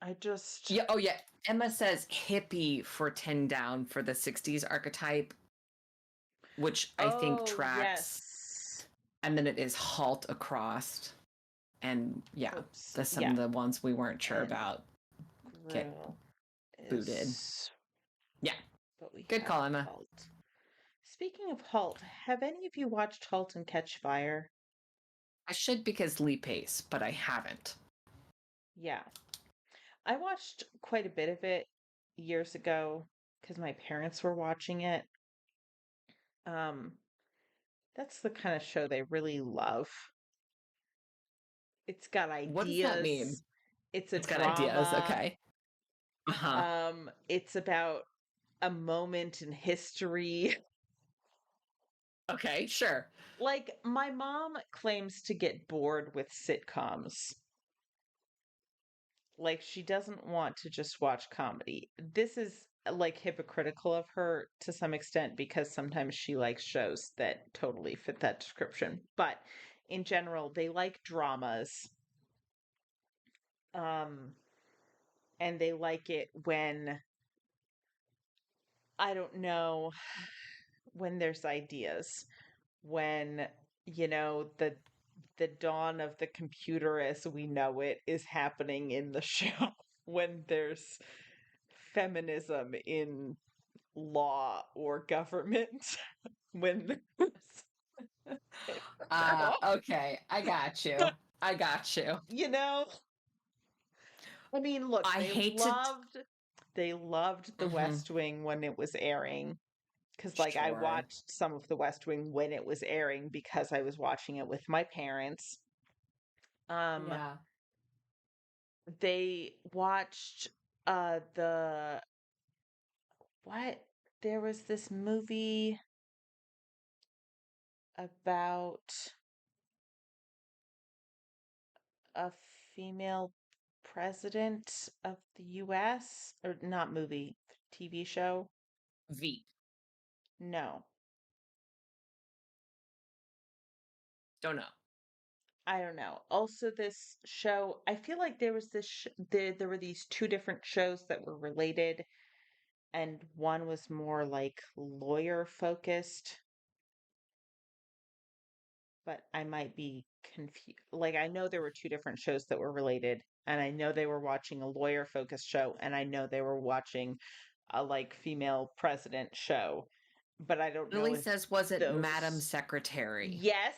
I just, yeah. Oh yeah. Emma says hippie for 10 down for the 60s archetype. which I think Oh, tracks, yes. and then it is Halt Across, and yeah, Oops. some Yeah. of the ones we weren't sure And about get Grill booted. is, Yeah, but we good have call, Emma. Halt. Speaking of Halt, have any of you watched Halt and Catch Fire? I should because Lee Pace, but I haven't. Yeah. I watched quite a bit of it years ago because my parents were watching it. Um, that's the kind of show they really love. It's got What does that mean? ideas. It's a It's got ideas. drama. Okay. Uh huh. It's about a moment in history. Okay, sure. Like, my mom claims to get bored with sitcoms. Like, she doesn't want to just watch comedy. This is like hypocritical of her to some extent because sometimes she likes shows that totally fit that description. But in general, they like dramas. Um, and they like it when, I don't know, when there's ideas, when, the dawn of the computer as we know it is happening in the show, when there's feminism in law or government, when Okay, I got you. I got you. you know, I mean, look, I hate to. they loved The Mhm. West Wing when it was airing. Because, like, I Sure. watched some of The West Wing when it was airing because I was watching it with my parents. Um, Yeah. they watched the what? There was this movie about a female president of the US, or not movie, TV show. V. No, Don't know. I don't know. Also, this show, I feel like there was there were these two different shows that were related, and one was more like lawyer focused, but I might be confused. Like, I know there were two different shows that were related, and I know they were watching a lawyer focused show, and I know they were watching a like female president show, but I don't know Lily if says, was it Madam those. Secretary? Yes,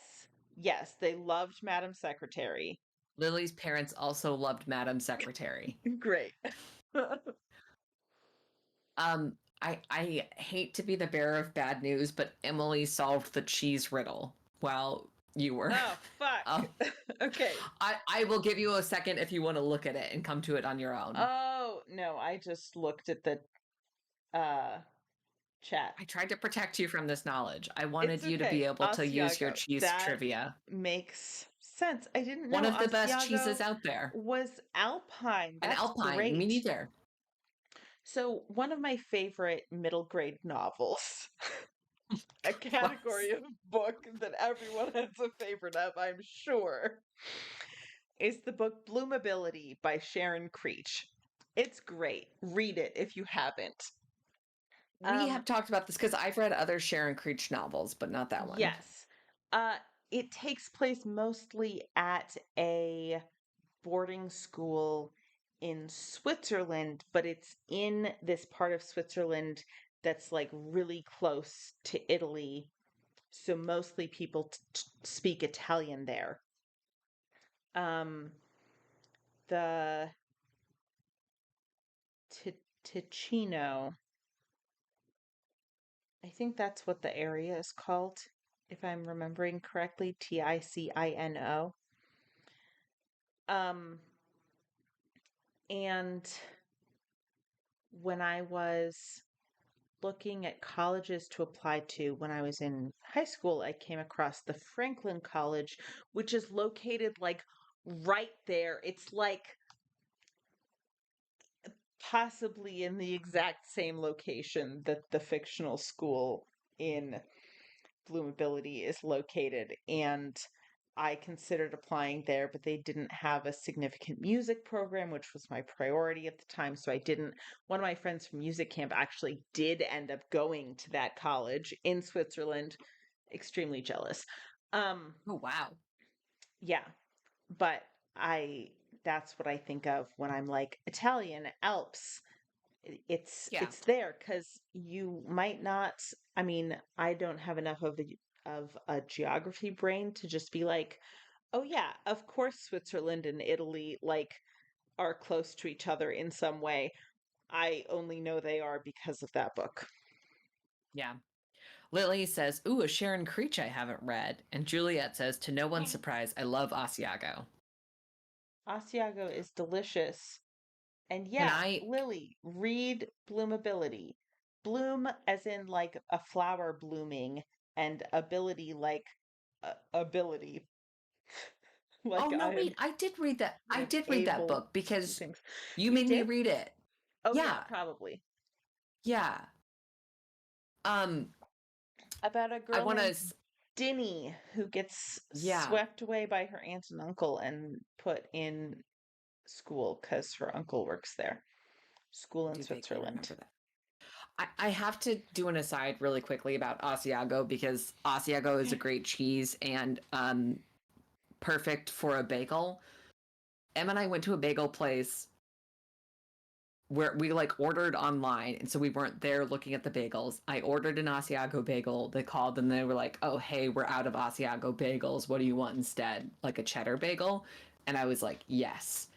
yes, they loved Madam Secretary. Lily's parents also loved Madam Secretary. Great. I hate to be the bearer of bad news, but Emily solved the cheese riddle while you were. Oh, fuck. Um, Okay. I will give you a second if you want to look at it and come to it on your own. Oh, no, I just looked at the uh chat. I tried to protect you from this knowledge. I It's wanted you to be okay. able to use your Asiago. cheese That trivia. makes sense. I didn't One know of the best Asiago cheeses out there. was Alpine. An That's Alpine, me great. neither. So, one of my favorite middle grade novels, a category Was. of book that everyone has a favorite of, I'm sure, is the book Bloomability by Sharon Creech. It's great. Read it if you haven't. We Um, have talked about this because I've read other Sharon Creech novels, but not that one. yes. It takes place mostly at a boarding school in Switzerland, but it's in this part of Switzerland that's like really close to Italy. So mostly people speak Italian there. Um, the Ticino, I think that's what the area is called, if I'm remembering correctly. Ticino. Um, and when I was looking at colleges to apply to when I was in high school, I came across the Franklin College, which is located like right there. It's like possibly in the exact same location that the fictional school in Bloomability is located. And I considered applying there, but they didn't have a significant music program, which was my priority at the time. So I didn't. One of my friends from music camp actually did end up going to that college in Switzerland. Extremely jealous. Um, Oh, wow. yeah, but I that's what I think of when I'm like Italian Alps. Yeah. It's there because you might not. I mean, I don't have enough of a geography brain to just be like, oh yeah, of course Switzerland and Italy like are close to each other in some way. I only know they are because of that book. Yeah. Lily says, "Ooh, a Sharon Creech I haven't read." And Juliet says, "To no one's surprise, I love Asiago." Asiago is delicious. And Can yeah, I Lily, read Bloomability. Bloom as in like a flower blooming, and ability like ability. Oh Like no, wait, I did read that. I I'm did read that able book to do because things. you You made me did? read it. Oh yeah, Yeah. probably. Yeah. Um, About a I girl want to named Dinny who gets yeah, swept away by her aunt and uncle and put in school because her uncle works there. School I in do vaguely Switzerland. remember that. I have to do an aside really quickly about Asiago because Asiago is a great cheese and perfect for a bagel. Em and I went to a bagel place where we like ordered online, and so we weren't there looking at the bagels. I ordered an Asiago bagel. They called and they were like, "Oh, hey, we're out of Asiago bagels. What do you want instead? Like a cheddar bagel?" And I was like, "Yes,"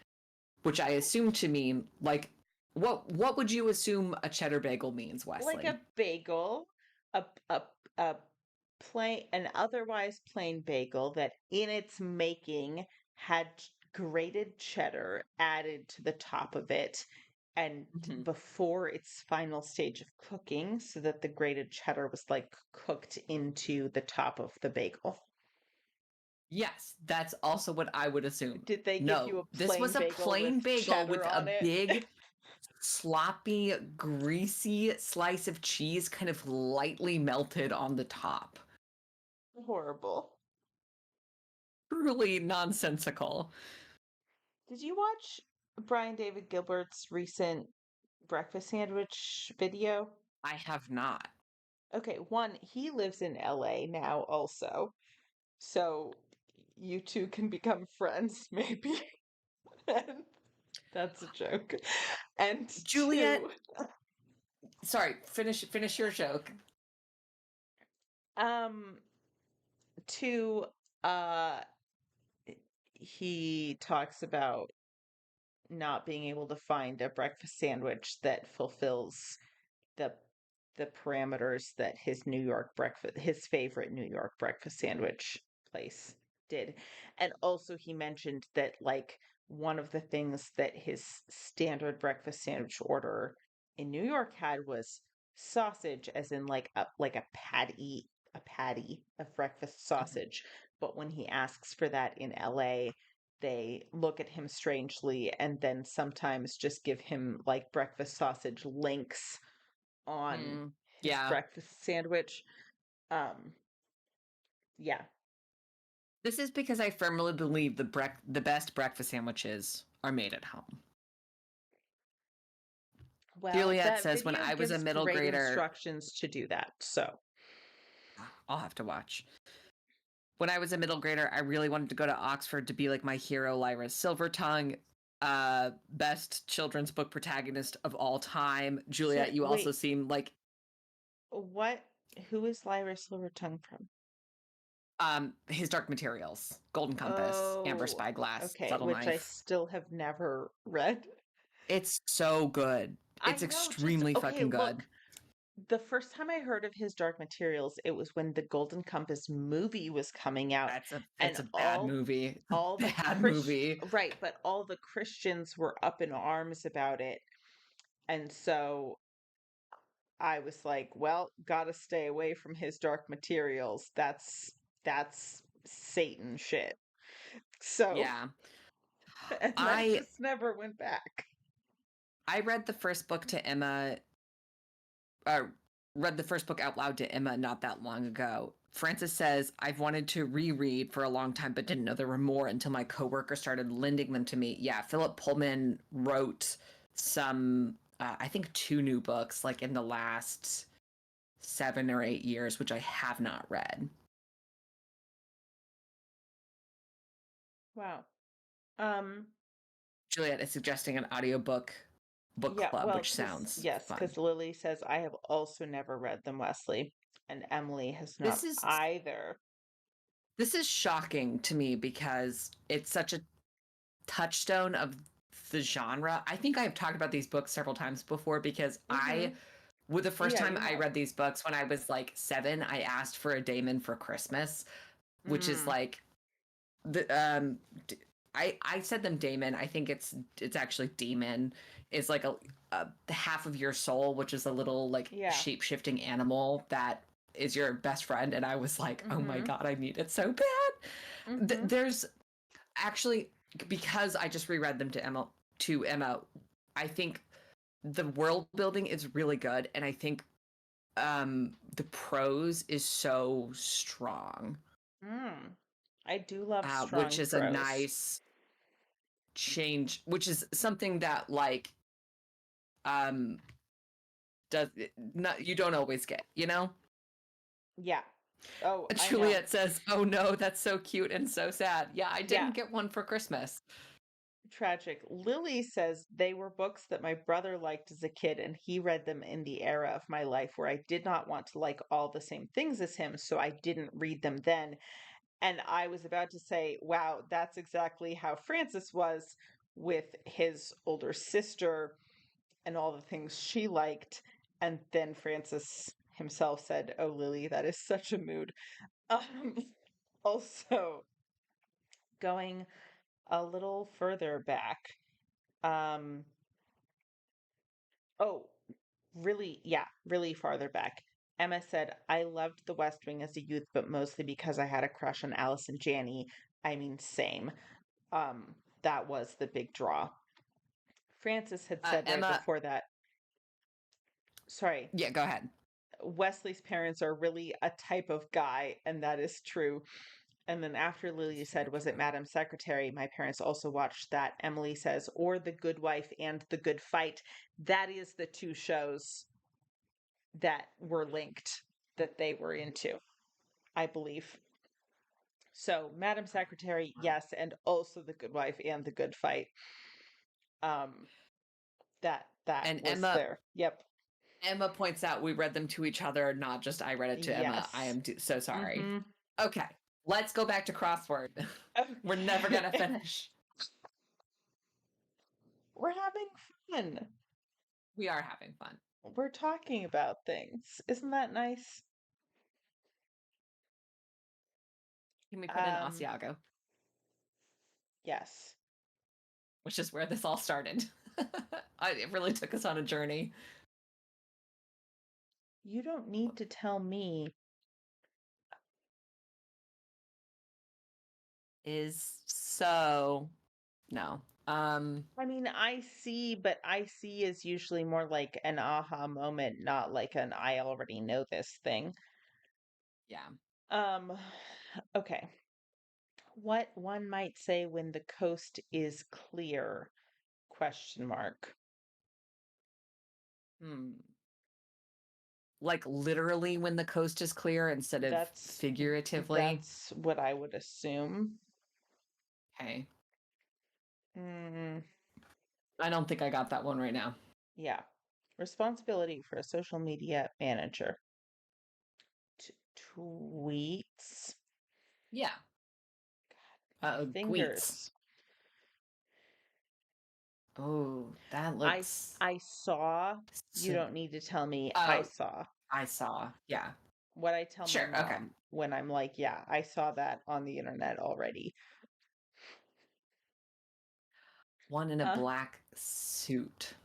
which I assumed to mean like what would you assume a cheddar bagel means, Like a Wesley? bagel, a a a an otherwise plain bagel that in its making had grated cheddar added to the top of it and Mhm. before its final stage of cooking so that the grated cheddar was like cooked into the top of the bagel. Yes, that's also what I would assume. Did they give you No, a this plain was a bagel with plain bagel with cheddar a on it? big, sloppy, greasy slice of cheese kind of lightly melted on the top. Horrible. Truly nonsensical. Did you watch Brian David Gilbert's recent breakfast sandwich video? I have not. Okay, one, he lives in LA now also. So you two can become friends, maybe. And that's a joke. And Juliet, two, sorry, finish your joke. um, two, uh, he talks about not being able to find a breakfast sandwich that fulfills the the parameters that his favorite New York breakfast sandwich place did. And also he mentioned that like one of the things that his standard breakfast sandwich order in New York had was sausage as in like a patty of breakfast Mhm. sausage. But when he asks for that in LA, they look at him strangely and then sometimes just give him like breakfast sausage links on Mm, his yeah, breakfast sandwich. Um, yeah. this is because I firmly believe the best breakfast sandwiches are made at home. Well, Juliet that says, "When video I was a gives middle great grader, instructions to do that. So, I'll have to watch. When I was a middle grader, I really wanted to go to Oxford to be like my hero, Lyra Silvertongue, best children's book protagonist of all time. so Juliet, you also wait, seem like what? Who is Lyra Silvertongue from? his Dark Materials, Golden Compass, Amber Oh, Spyglass, okay, Subtle which I Knife. still have never read. It's so good. I It's know, just extremely okay, fucking good. look. The first time I heard of his Dark Materials, it was when the Golden Compass movie was coming out, That's and a bad movie. It's all a the bad movie. right, but all the Christians were up in arms about it. And so I was like, well, gotta stay away from his Dark Materials. That's Satan shit. So, Yeah. and I I just never went back. I read the first book to Emma uh, read the first book out loud to Emma not that long ago. Francis says, I've wanted to reread for a long time, but didn't know there were more until my coworker started lending them to me. Yeah, Philip Pullman wrote some, I think 2 new books, like in the last 7 or 8 years, which I have not read. Wow. Um, Juliet is suggesting an audiobook book yeah, club, well, which sounds fun. because Lily says I have also never read them, Wesley, and Emily has not This is either. this is shocking to me because it's such a touchstone of the genre. I think I've talked about these books several times before because Mm-hmm. with the first Yeah, time you I have. read these books when I was like 7, I asked for a daemon for Christmas, which is Mm, like the I said them daemon. I think it's actually demon. Is like a half of your soul, which is a little like yeah. shape shifting animal that is your best friend. And I was like, oh my Mm-hmm. god, I need it so bad. Mm-hmm. There's actually, because I just reread them to Emma, I think the world building is really good, and I think the prose is so strong, Mm. I do love which strong is a prose. nice change, which is something that like um does not you don't always get, you know. Yeah. Oh, I know. Juliet says, oh no, that's so cute and so sad. Yeah, I Yeah. didn't get one for Christmas. Tragic. Lily says they were books that my brother liked as a kid, and he read them in the era of my life where I did not want to like all the same things as him, so I didn't read them then. And I was about to say, wow, that's exactly how Francis was with his older sister and all the things she liked. And then Francis himself said, oh, Lily, that is such a mood. Um, also, going a little further back, um, oh, really, yeah, really farther back. Emma said, I loved The West Wing as a youth, but mostly because I had a crush on Alice and Janney. I mean, same. That was the big draw. Francis had said right Emma, before that, sorry, yeah, go ahead. Wesley's parents are really a type of guy, and that is true. And then after Lily It's very said, was it true. Madam Secretary? My parents also watched that. Emily says, or The Good Wife and The Good Fight. That is the two shows that were linked that they were into, I believe. So Madam Secretary, yes, and also The Good Wife and The Good Fight. Um, that And was there. Yep. Emma points out we read them to each other, not just I read it to Emma. I Yes. am so sorry. Mm-hmm. Okay, let's go back to crossword. We're never gonna finish. We're having fun. We are having fun. We're talking about things. Isn't that nice? Can we put in Um, Asiago, yes. which is where this all started? It really took us on a journey. You don't need to tell me. Is so no. I mean, I see, but I see is usually more like an aha moment, not like an I already know this thing. Yeah. Um, okay. What one might say when the coast is clear? Question mark. Hmm. Like literally when the coast is clear instead of That's figuratively. that's what I would assume. Okay. Mm, I don't think I got that one right now. yeah. Responsibility for a social media manager. Tweets. Yeah. My Gweets. fingers. Oh, that I looks I saw. You so. don't need to tell me. I Oh, saw. I saw. Yeah. What I tell my Sure. Okay. mom when I'm like, yeah, I saw that on the internet already. One in a Uh, black suit.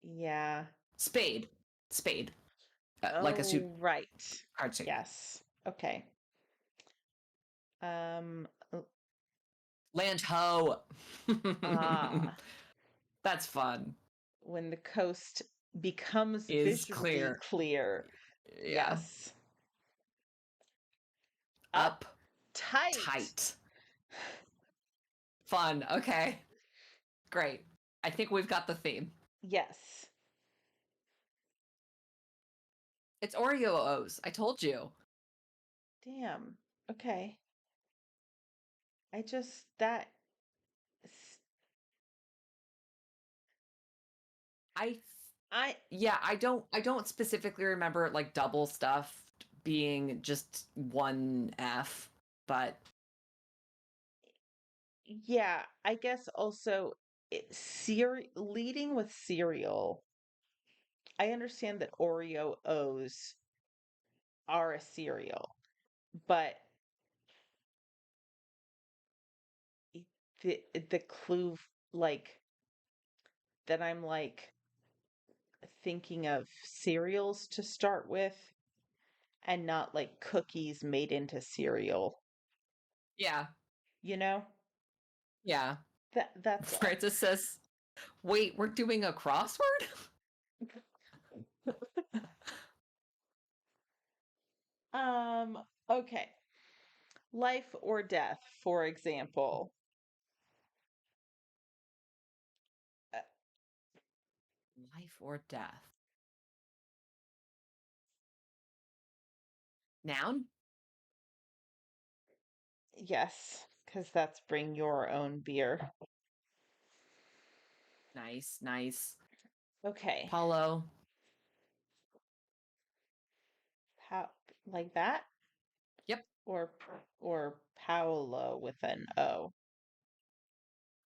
yeah. Spade. Spade. Like a suit Oh, right. card suit. Yes. Okay. Um, Land ho. ah, That's fun. when the coast becomes Is visually clear. clear. Yeah. Yes. Up uptight. tight. Fun. Okay. Great. I think we've got the theme. Yes. It's Oreo O's. I told you. Damn. Okay. I just that s- I I yeah, I don't specifically remember like double stuff being just one F, but yeah, I guess also leading with cereal. I understand that Oreo O's are a cereal, but i- the clue like that I'm like thinking of cereals to start with and not like cookies made into cereal, yeah. you know? Yeah. That's all. Francis says, "Wait, we're doing a crossword?" Okay. Life or death, for example. Uh, Life or death? Noun? yes, because that's bring your own beer. Nice, nice. Okay. Paulo. How like that? Yep. Or Paolo with an O.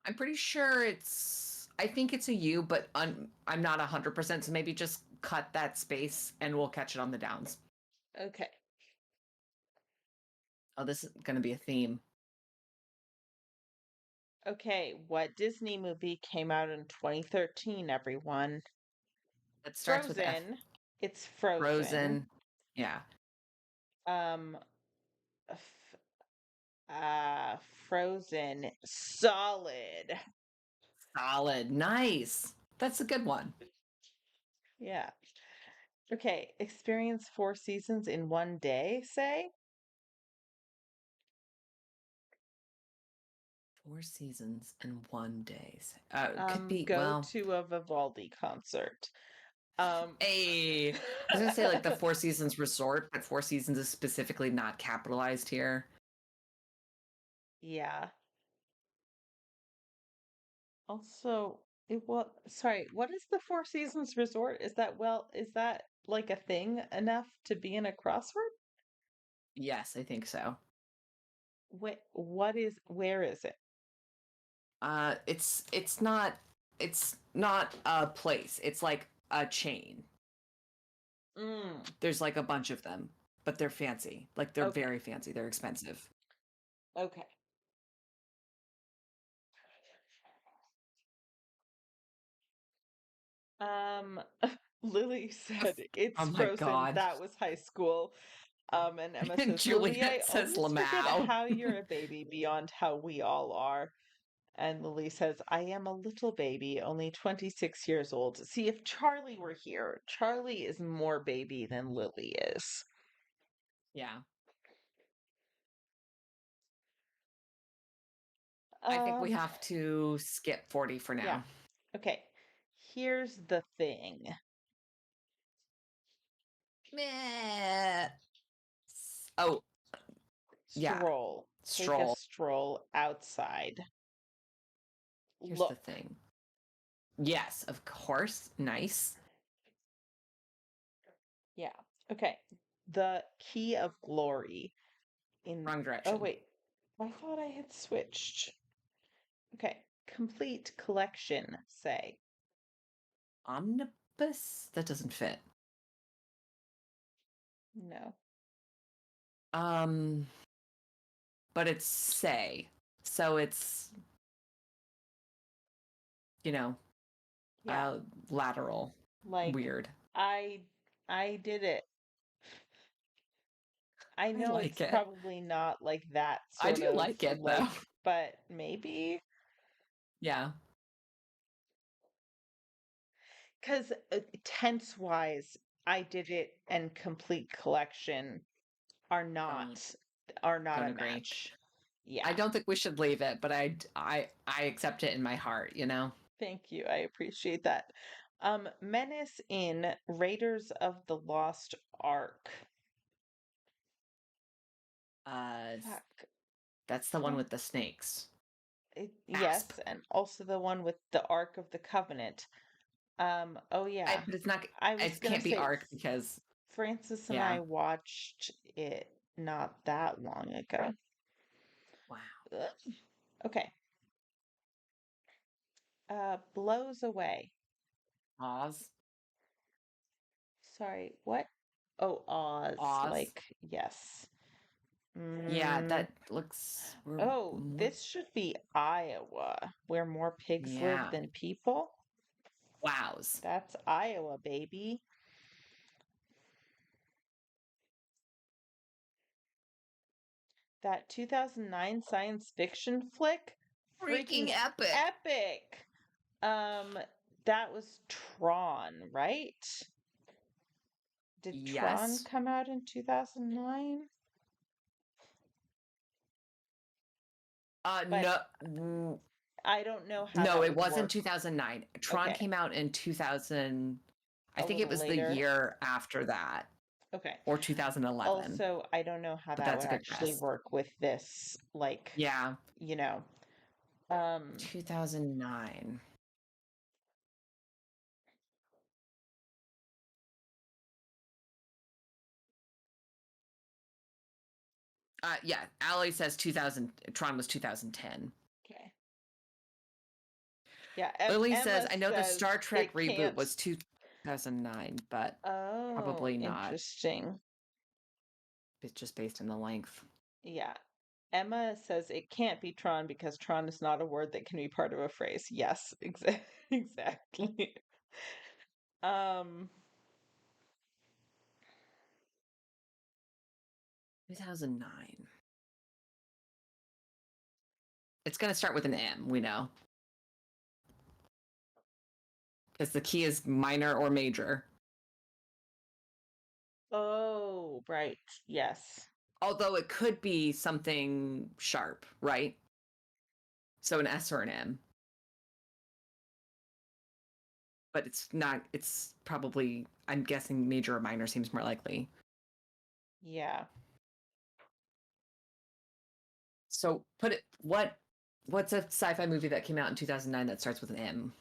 I'm pretty sure I think it's a U, but I'm not 100%, so maybe just cut that space and we'll catch it on the downs. Okay. Oh, this is going to be a theme. Okay, what Disney movie came out in 2013, everyone? It starts with F. Frozen. It's Frozen. Frozen. Yeah. Um, f Frozen solid. Solid. Nice. That's a good one. Yeah. Okay, experience 4 seasons in one day, say? 4 seasons and 1 days. Could be, Go well, to a Vivaldi concert. Um, I was going to say like the Four Seasons Resort, but Four Seasons is specifically not capitalized here. yeah. Also, sorry, what is the Four Seasons Resort? Is that like a thing enough to be in a crossword? Yes, I think so. Where is it? It's not a place. It's like a chain. Mm, There's like a bunch of them, but they're fancy. Like they're okay, very fancy. They're expensive. okay. Um, Lily said Oh it's my Frozen. god. That was high school. And Emma And says, Lily, I Juliet says always forget Lamau. how you're a baby beyond how we all are. And Lily says, I am a little baby, only 26 years old. See, if Charlie were here, Charlie is more baby than Lily is. Yeah. I think we Um, have to skip 40 for yeah. now. Okay. Here's the thing. Meh. Oh, yeah. Stroll. Take a Stroll. stroll outside. Here's the Look. thing. Yes, of course. Nice. Yeah. Okay. The key of glory in Wrong oh direction. wait. I thought I had switched. Okay. Complete collection, say. Omnibus? That doesn't fit. No. Um, but it's say. So it's, you know, Yeah. uh lateral. Like Weird. I I did it. I I know like it's it. probably not like that I sort do of like it though. like, but maybe Yeah. because tense wise, I did it and complete collection are Don't. not. are not Don't a agree. match. I Yeah. don't think we should leave it, but I accept it in my heart, you know? Thank you. I appreciate that. Menace in Raiders of the Lost Ark. Fuck. That's the one with the snakes. Asp. Yes, and also the one with the Ark of the Covenant. Oh yeah. But it's not. I was It gonna can't be say Ark because Francis and yeah. I watched it not that long ago. Wow. Ugh. Okay. Blows away. Oz. Sorry, what? Oh, Oz. Oz. Like, yes. Yeah, Mm, that looks. We're oh, more. this should be Iowa, where more pigs live Yeah. than people. Wows. That's Iowa, baby. That 2009 science fiction flick, Freaking freaking epic. epic. Um, that was Tron, right? Did Tron Yes. come out in 2009? But No. I don't know how No, that it would wasn't work. 2009. Tron Okay, came out in 2000. I a think it little was the later. year after that, Okay. or 2011. Also, I don't know how But that would that's a good actually guess. work with this, like, Yeah, you know. Um, 2009. Yeah, Allie says 2000. Tron was 2010. okay. Yeah, Lily says, Emma I know the says Star Trek it reboot can't. was 2009, but Oh, probably not. interesting. It's just based on the length. Yeah. Emma says it can't be Tron because Tron is not a word that can be part of a phrase. Yes, exactly. Um, 2009. It's going to start with an M, we know. Because the key is minor or major. oh, right. Yes. Although it could be something sharp, right? So an S or an M. But it's not, it's probably, I'm guessing major or minor seems more likely. Yeah. So what's a sci-fi movie that came out in 2009 that starts with an M?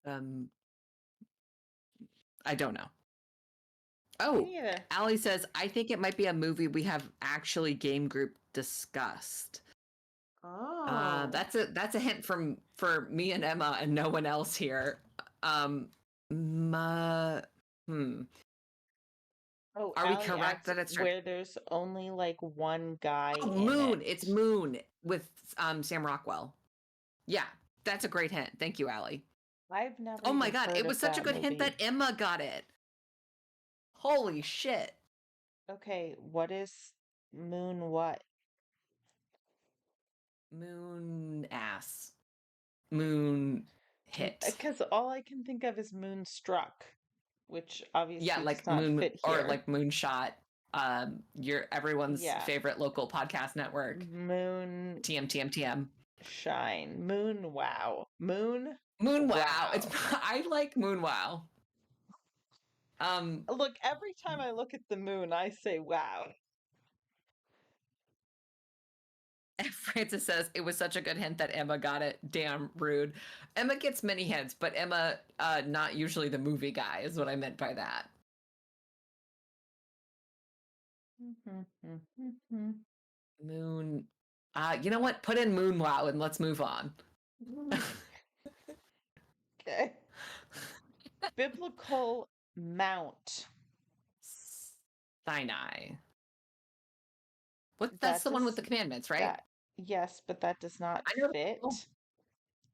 Um, I don't know. Me Oh, neither. Allie says, I think it might be a movie we have actually game group discussed. Oh. That's a hint for me and Emma and no one else here. Um, hmm. Oh, Are we Allie correct asks that it's where there's only like one guy oh, in Moon? It's it. Moon with Sam Rockwell. Yeah, that's a great hint. Thank you, Allie. I've never Oh my even god, heard it of was such a that good hint that movie. Emma got it. Holy shit. Okay, what is Moon what? Moon ass. Moon hit. Because all I can think of is Moonstruck, which Yeah, obviously does like not Moon fit or here. like Moonshot. Your everyone's Yeah, favorite local podcast network. Moon TM. Shine, Moon Wow, Moon Moon Wow. It's Wow. I like Moon Wow. Um Look, every time I look at the moon, I say wow. Francis says it was such a good hint that Emma got it. Damn rude. Emma gets many hints, but Emma not usually the movie guy is what I meant by that. Moon you know what? Put in Moon Wow and let's move on. Okay. Biblical Mount. Sinai. What that's That the one with does the commandments, right? that yes, but that does not I know the Bible. fit.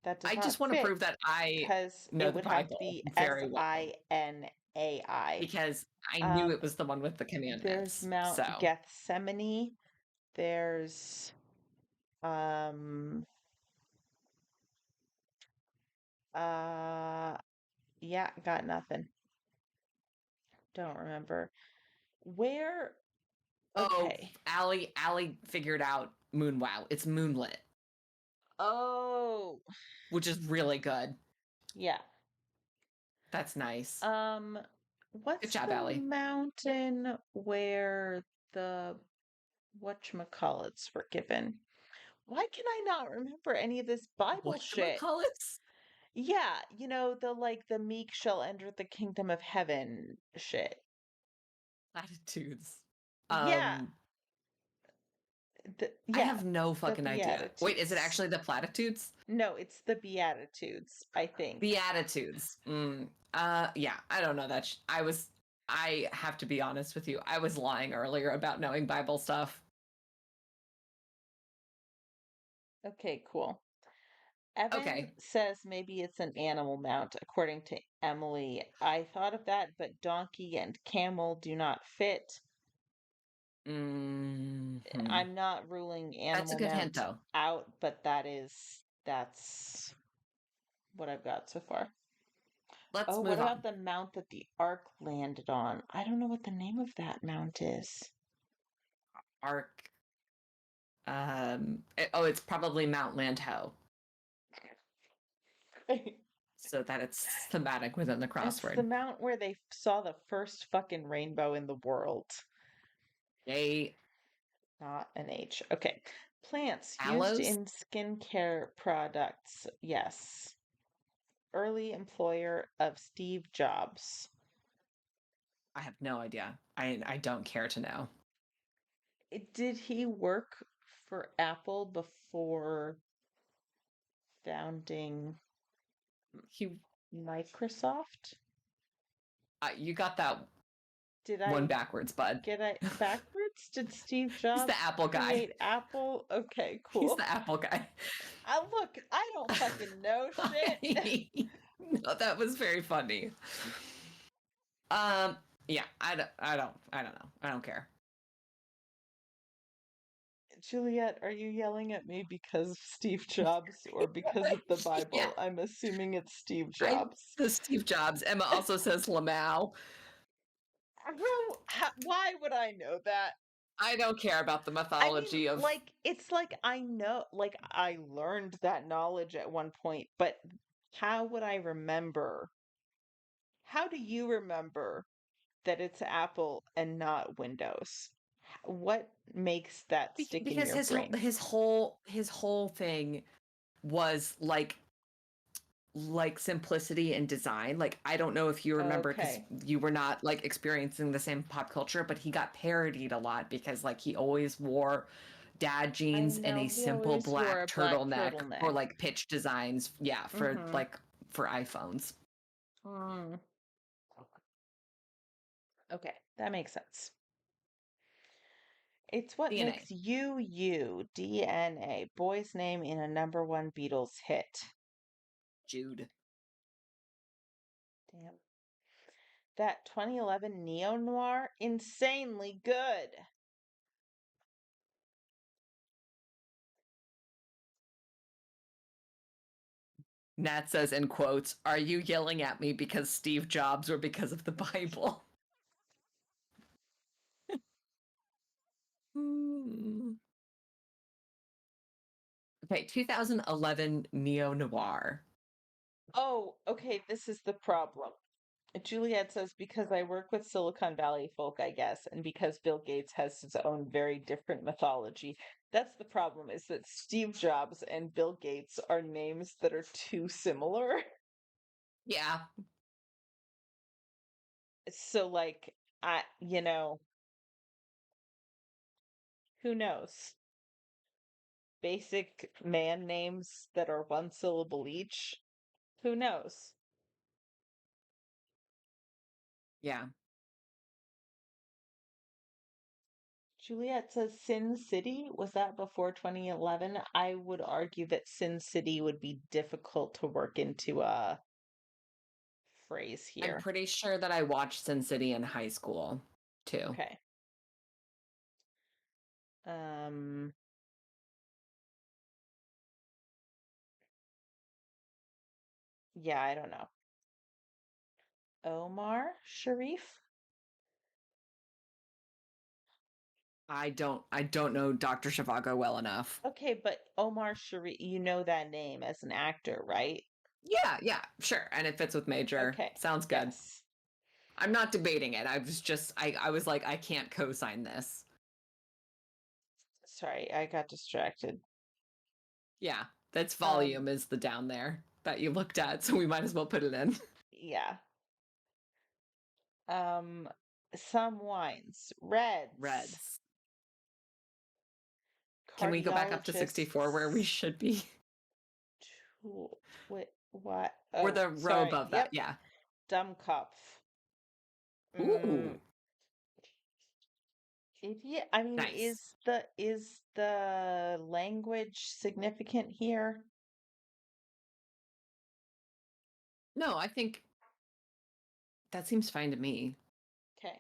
That does I not just want to fit prove that I because know it the would have to Bible be very well Sinai. because I knew Um, it was the one with the there's commandments. Mount So, Gethsemane. There's um uh yeah, got nothing. Don't remember. Where? Oh, Okay. Allie figured out Moon Wow. It's moonlit, Oh, which is really good. yeah. That's nice. Um, Good what's job, the Allie. mountain where the whatchamacallits were given? Why can I not remember any of this Bible shit? Whatchamacallits? Yeah, the like the meek shall enter the kingdom of heaven shit. Platitudes. Yeah, Um, I yeah, have no the fucking idea. Wait, is it Beatitudes. actually the platitudes? No, it's the Beatitudes, I think. Beatitudes. Yeah, I don't know that. I have to be honest with you. I was lying earlier about knowing Bible stuff. Okay, cool. Evan Okay. says maybe it's an animal mount, according to Emily. I thought of that, but donkey and camel do not fit. Hmm. I'm not ruling That's a animal good hint, mount though. out, but that's what I've got so far. Let's Oh, what move about on. the mount that the Ark landed on? I don't know what the name of that mount is. Arc. It's probably Mount Landho, so that it's thematic within the It's the crossword. mount where they saw the first fucking rainbow in the world. Yay. Not an H. Okay. Plants used Aloes? in skincare products. Yes. Early employer of Steve Jobs. I have no idea. I don't care to know. Did he work for Apple before founding He, Microsoft? you got that Did one I backwards, bud. get it backwards? Did Steve He's the Jobs Apple guy. create Apple? Okay, He's cool. the Apple guy. Look, I don't fucking know shit. No, that was very funny. Um, yeah, I don't know. I don't care. Juliet, are you yelling at me because of Steve Jobs or because of the Yeah, Bible? I'm assuming it's Steve I Jobs. the Steve Jobs. Emma also says Lamau. Why would I know that? I don't care about the I mean, mythology of. like, it's like I know, like, I learned that knowledge at one point, but how would I remember? How do you remember that it's Apple and not Windows? What makes that stick in Because your brain? his whole thing was like simplicity and design. Like, I don't know if you remember, because Okay. you were not like experiencing the same pop culture, but he got parodied a lot because like he always wore dad I jeans and know a he simple always wore black a black turtleneck for turtleneck. like pitch designs. Yeah, Mm-hmm. for iPhones. Mm. Okay, that makes sense. It's what DNA. makes you you. DNA, boy's name in a number one Beatles hit. Jude. Damn. That 2011 neo noir, insanely good. Nat says in quotes, "Are you yelling at me because Steve Jobs or because of the Bible?" Hmm. Okay, 2011 neo noir. Oh, okay, this is the problem. Juliet says, because I work with Silicon Valley folk, I guess, and because Bill Gates has his own very different mythology. That's the problem, is that Steve Jobs and Bill Gates are names that are too similar. Yeah, So, like, who knows? Basic man names that are one syllable each. Who knows? yeah. Juliet says Sin City. Was that before 2011? I would argue that Sin City would be difficult to work into a phrase I'm here. pretty sure that I watched Sin City in high school too. Okay. Um, yeah, I don't know. Omar Sharif? I don't know Dr. Zhivago well enough. Okay, but Omar Sharif, you know that name as an actor, right? Yeah, yeah, sure. And it fits with Major. Okay. Sounds good. Yes. I'm not debating it. I was like, I can't co-sign this. Sorry, I got distracted. Yeah, that's Um, volume is the down there that you looked at, so we might as well put it in. yeah. Um, some wines, reds, Reds. Can we go back up to 64 where we cardiologists, should be? what? Or Oh, the row sorry. above that, Yep, yeah. Dummkopf. Mm, Ooh, if you, I mean, nice. is the language significant here? No, I think that seems fine to me. Okay.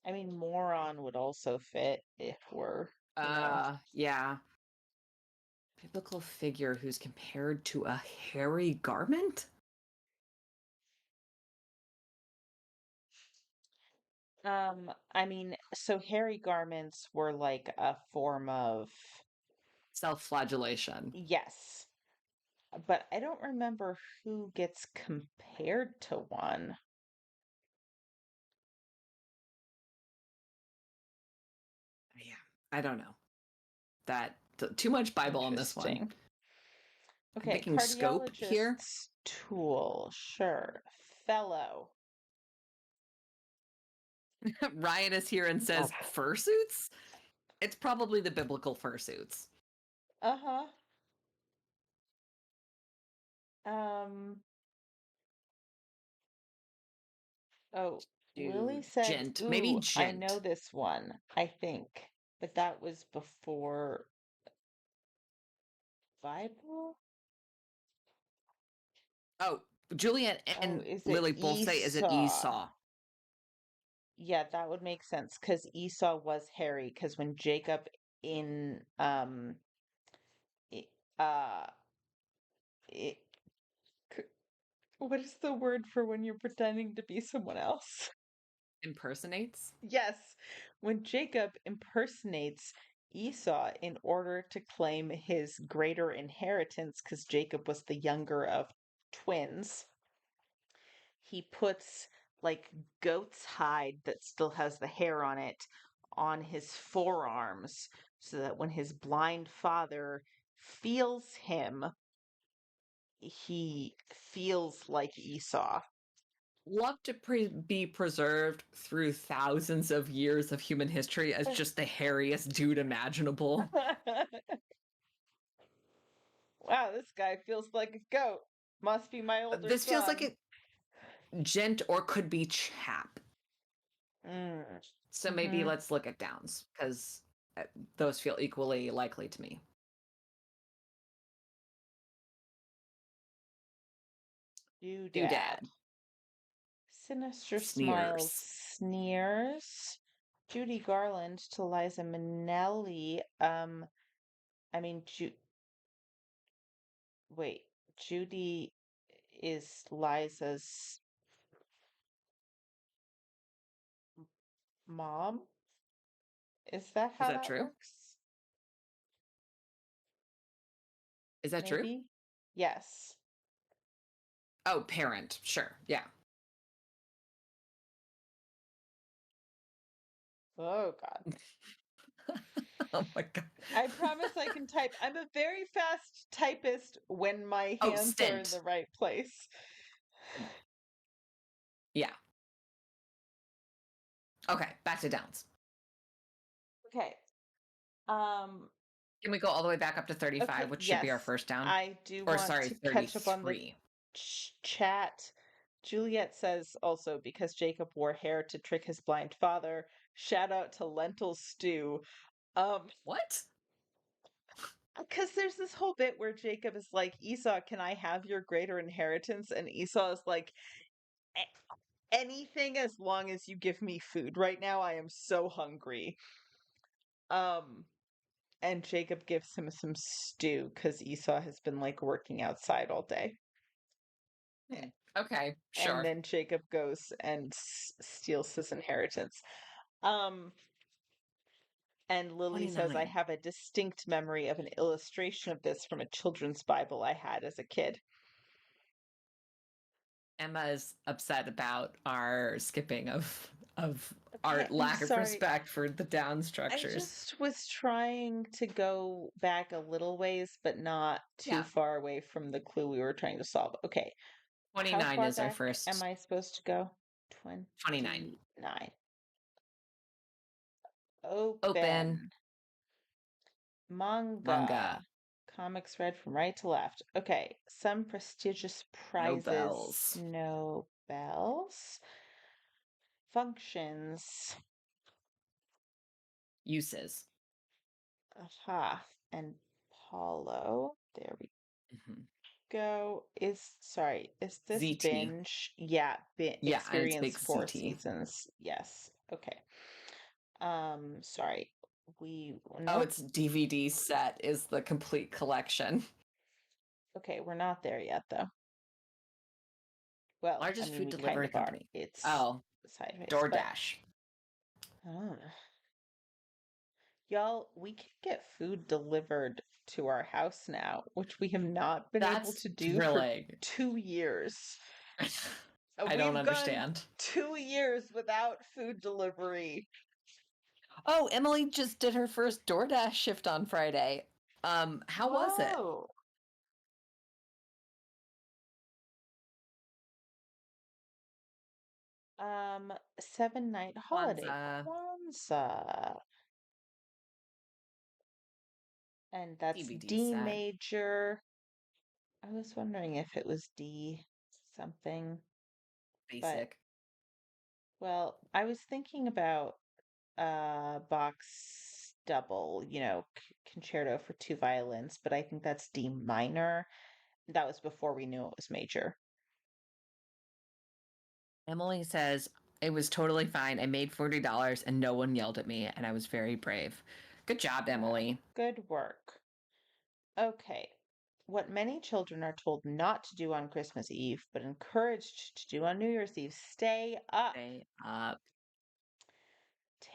I mean, moron would also fit if we're. Yeah. Biblical figure who's compared to a hairy garment? I mean, so hairy garments were like a form of, Self-flagellation. yes, but I don't remember who gets compared to one. Yeah, I don't know. Too much Bible on this one. Interesting. I'm Okay, thinking scope here. cardiologist's tool, sure. Fellow. Ryan is here and says fursuits. It's probably the biblical fursuits. Uh-huh. Um, oh, Willie said, Gent, maybe ooh, I know gent. this one, I think, but that was before Bible? Oh, Juliet Oh, and is it Lily both say is it Esau? Esau? Yeah, that would make sense because Esau was hairy. Because when Jacob in i- uh it, what is the word for when you're pretending to be someone else? Impersonates? Yes, when Jacob impersonates Esau in order to claim his greater inheritance, because Jacob was the younger of twins, he puts like goat's hide that still has the hair on it on his forearms so that when his blind father feels him, he feels like Esau. Love to be preserved through thousands of years of human history as just the hairiest dude imaginable. Wow, this guy feels like a goat. Must be my older This feels like son. a gent or could be chap. Mm. So maybe Mm-hmm. let's look at downs because those feel equally likely to me. Doodad. Doodad. Sinister Smiles Sneers. sneers. Judy Garland to Liza Minnelli. I mean, wait, Judy is Liza's mom? Is that Is how that that true? works? Is that true? Maybe? Yes. Oh, parent. Sure. Yeah. Oh, God. Oh my God. I promise I can type. I'm a very fast typist when my Oh, hands are in stint. the right place. Yeah. Okay. Back to downs. Okay. Um, Can we go all the way back up to 35, okay, which should be our yes. first down? I do Or want sorry, to catch up on the 33. chat. Juliet says also because Jacob wore hair to trick his blind father. Shout out to lentil stew. What? Because there's this whole bit where Jacob is like, Esau, can I have your greater inheritance? And Esau is like, anything as long as you give me food right now. I am so hungry. Um, and Jacob gives him some stew because Esau has been like working outside all day. Hmm. Okay, And sure. then Jacob goes and steals his inheritance. Um, And Lily says, I 29. have a distinct memory of an illustration of this from a children's Bible I had as a kid. Emma is upset about our skipping of our Okay, I'm lack of sorry. respect for the down I structures. just was trying to go back a little ways, but not too Yeah. far away from the clue we were trying to solve. Okay, how 29 far is our back am first. I supposed to go? 29. 29. Open Open. Manga. manga. Comics read from right to left. Okay, some prestigious prizes. Nobels. Nobels. Functions. Uses. Aha. And Paulo. There we Mhm. go. Is this ZT. binge? Yeah, Yeah, and it's experience big 4 CT. seasons. Yes. Okay. Sorry. Oh, Nope. it's DVD set is the complete collection. Okay, we're not there yet though. Well, I Largest mean, food we kind delivery of are. company. It's Oh, sideways, but DoorDash. oh, y'all, we can get food delivered to our house now, which we have not been able That's to do for thrilling. 2 years. I don't We've gone understand. 2 years without food delivery. Oh, Emily just did her first DoorDash shift on Friday. How was it? Whoa. 7 night holiday Kwanzaa, Kwanzaa. And that's DVD D set, major. I was wondering if it was D something, but basic. well, I was thinking about box double, concerto for two violins, but I think that's D minor. That was before we knew it was major. Emily says, it was totally fine. I made $40 and no one yelled at me, and I was very brave. Good job, Wow, Emily. good work. Okay. What many children are told not to do on Christmas Eve, but encouraged to do on New Year's Eve, stay up. Stay up.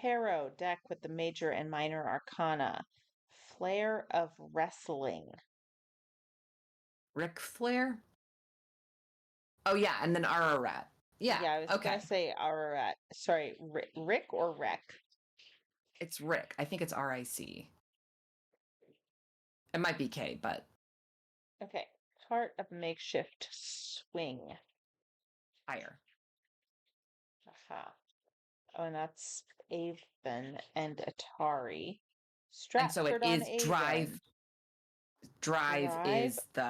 Tarot deck with the major and minor arcana. Flair of wrestling. Ric Flair? Oh, yeah, and then Ararat. Yeah, Yeah, I was gonna okay. say Ararat. Sorry, Rick or Rec? It's Rick. I think it's RIC. It might be K, but Okay. Part of makeshift swing. higher. Aha. Oh, and that's Avon and Atari. And so it Stratford on is drive. Avon. Drive Drive is the,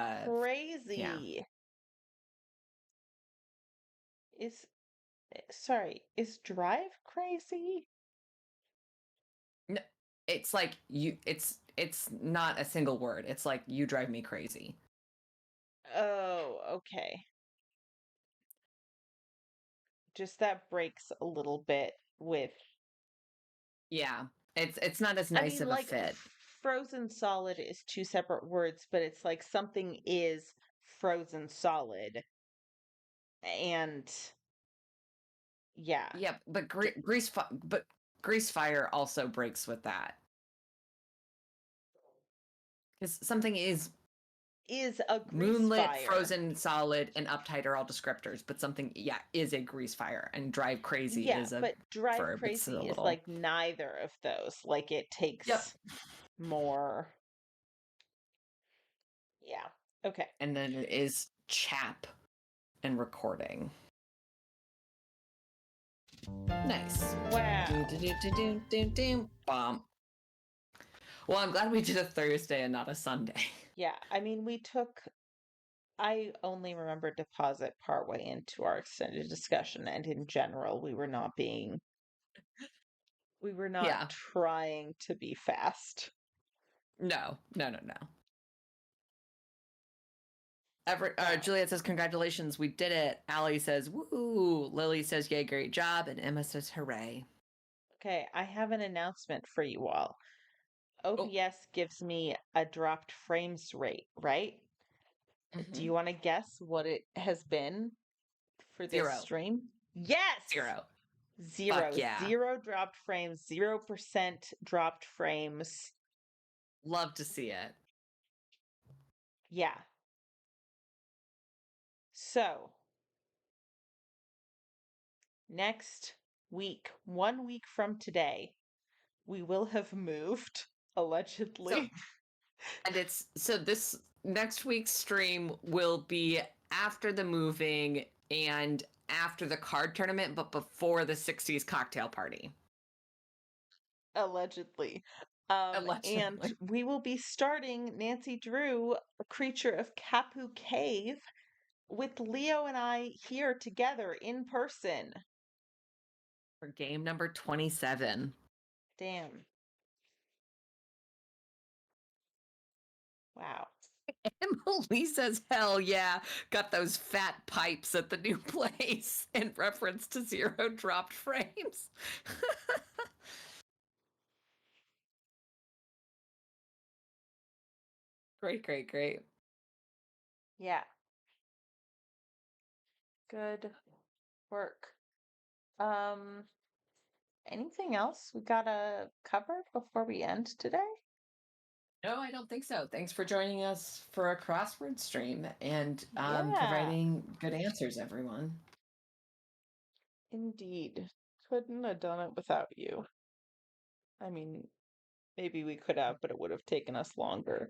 yeah. crazy. Is sorry, is drive crazy? No, it's like it's not a single word. It's like you drive me crazy. Oh, okay. Just that breaks a little bit with Yeah. It's not as I nice mean, of a like fit. frozen solid is two separate words, but it's like something is frozen solid. And yeah, Yep, but d- grease fire also breaks with that. Cuz something is is a grease moonlit, fire. frozen, solid, and uptight are all descriptors, but something, yeah, is a grease fire, and drive crazy Yeah, is a but drive verb. It's a crazy is little. like neither of those. Like it Yep. takes more. Yeah. Okay. And then it is chap and recording. Nice. Wow. Bomb. Well, I'm glad we did a Thursday and not a Sunday. Yeah, I mean, I only remember deposit partway into our extended discussion, and in general, we were not Yeah. trying to be fast. No. Wow. Juliet says, congratulations, we did it. Allie says, woo. Lily says, yay, great job. And Emma says, hooray. Okay, I have an announcement for you all. Oh, OBS gives me a dropped frames rate, right? Do you want to guess what it has been for this 0. stream? Yes! 0. Fuck yeah. Zero dropped frames, 0% dropped frames. Love to see it. Yeah. So, next week, 1 week from today, we will have moved, So, allegedly. and it's so this next week's stream will be after the moving and after the card tournament, but before the 60s cocktail party. Allegedly. And Allegedly. we will be starting Nancy Drew, a creature of Kapu Cave, with Leo and I here together in person. For game number 27. Damn. Wow. Emily says, hell yeah, got those fat pipes at the new place in reference to zero dropped frames. Great, great, great. Yeah. Good work. Um, anything else we gotta cover before we end today? No, I don't think so. Thanks for joining us for a crossword stream and Yeah, providing good answers, everyone. indeed. Couldn't have done it without you. I mean, maybe we could have, but it would have taken us longer.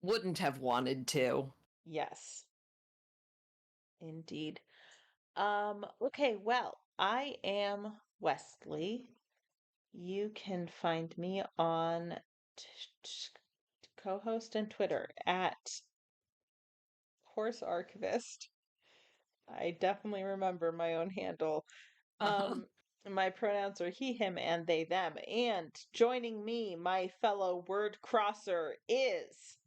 Wouldn't have wanted to. Yes, indeed. Okay, well, I am Wesley. You can find me on co-host and Twitter at Horse Archivist. I definitely remember my own handle. Uh-huh. Um, my pronouns are he, him, and they, them. And joining me, my fellow word crosser, is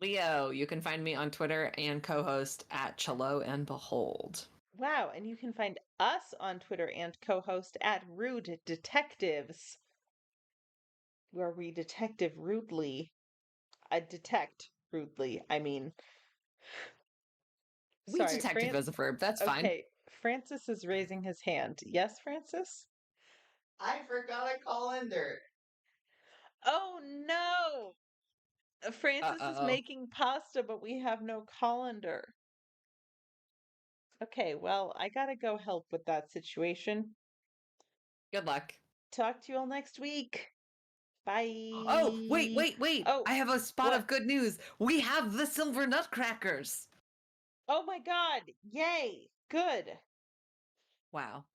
Leo, you can find me on Twitter and co-host at Chelo and Behold. wow, and you can find us on Twitter and co-host at Rude Detectives, where we detective rudely. I detect rudely. I mean, We sorry, detective as a verb. That's fine. Okay, Francis is raising his hand. Yes, Francis? I forgot a colander. Oh no! Francis is Uh-oh. making pasta, but we have no colander. Okay, well, I gotta go help with that situation. Good luck. Talk to you all next week. Oh, wait, Bye. wait, wait. Oh, I have a spot what? of good news. We have the silver nutcrackers. Oh my God. Yay. Good. Wow.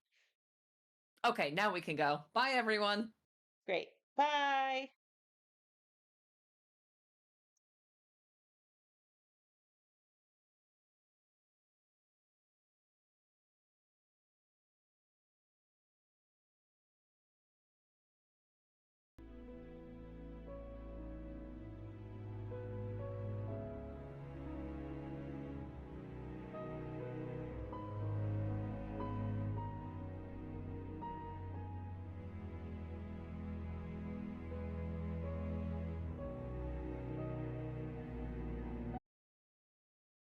Okay, now we can go. Bye, everyone. Great. Bye.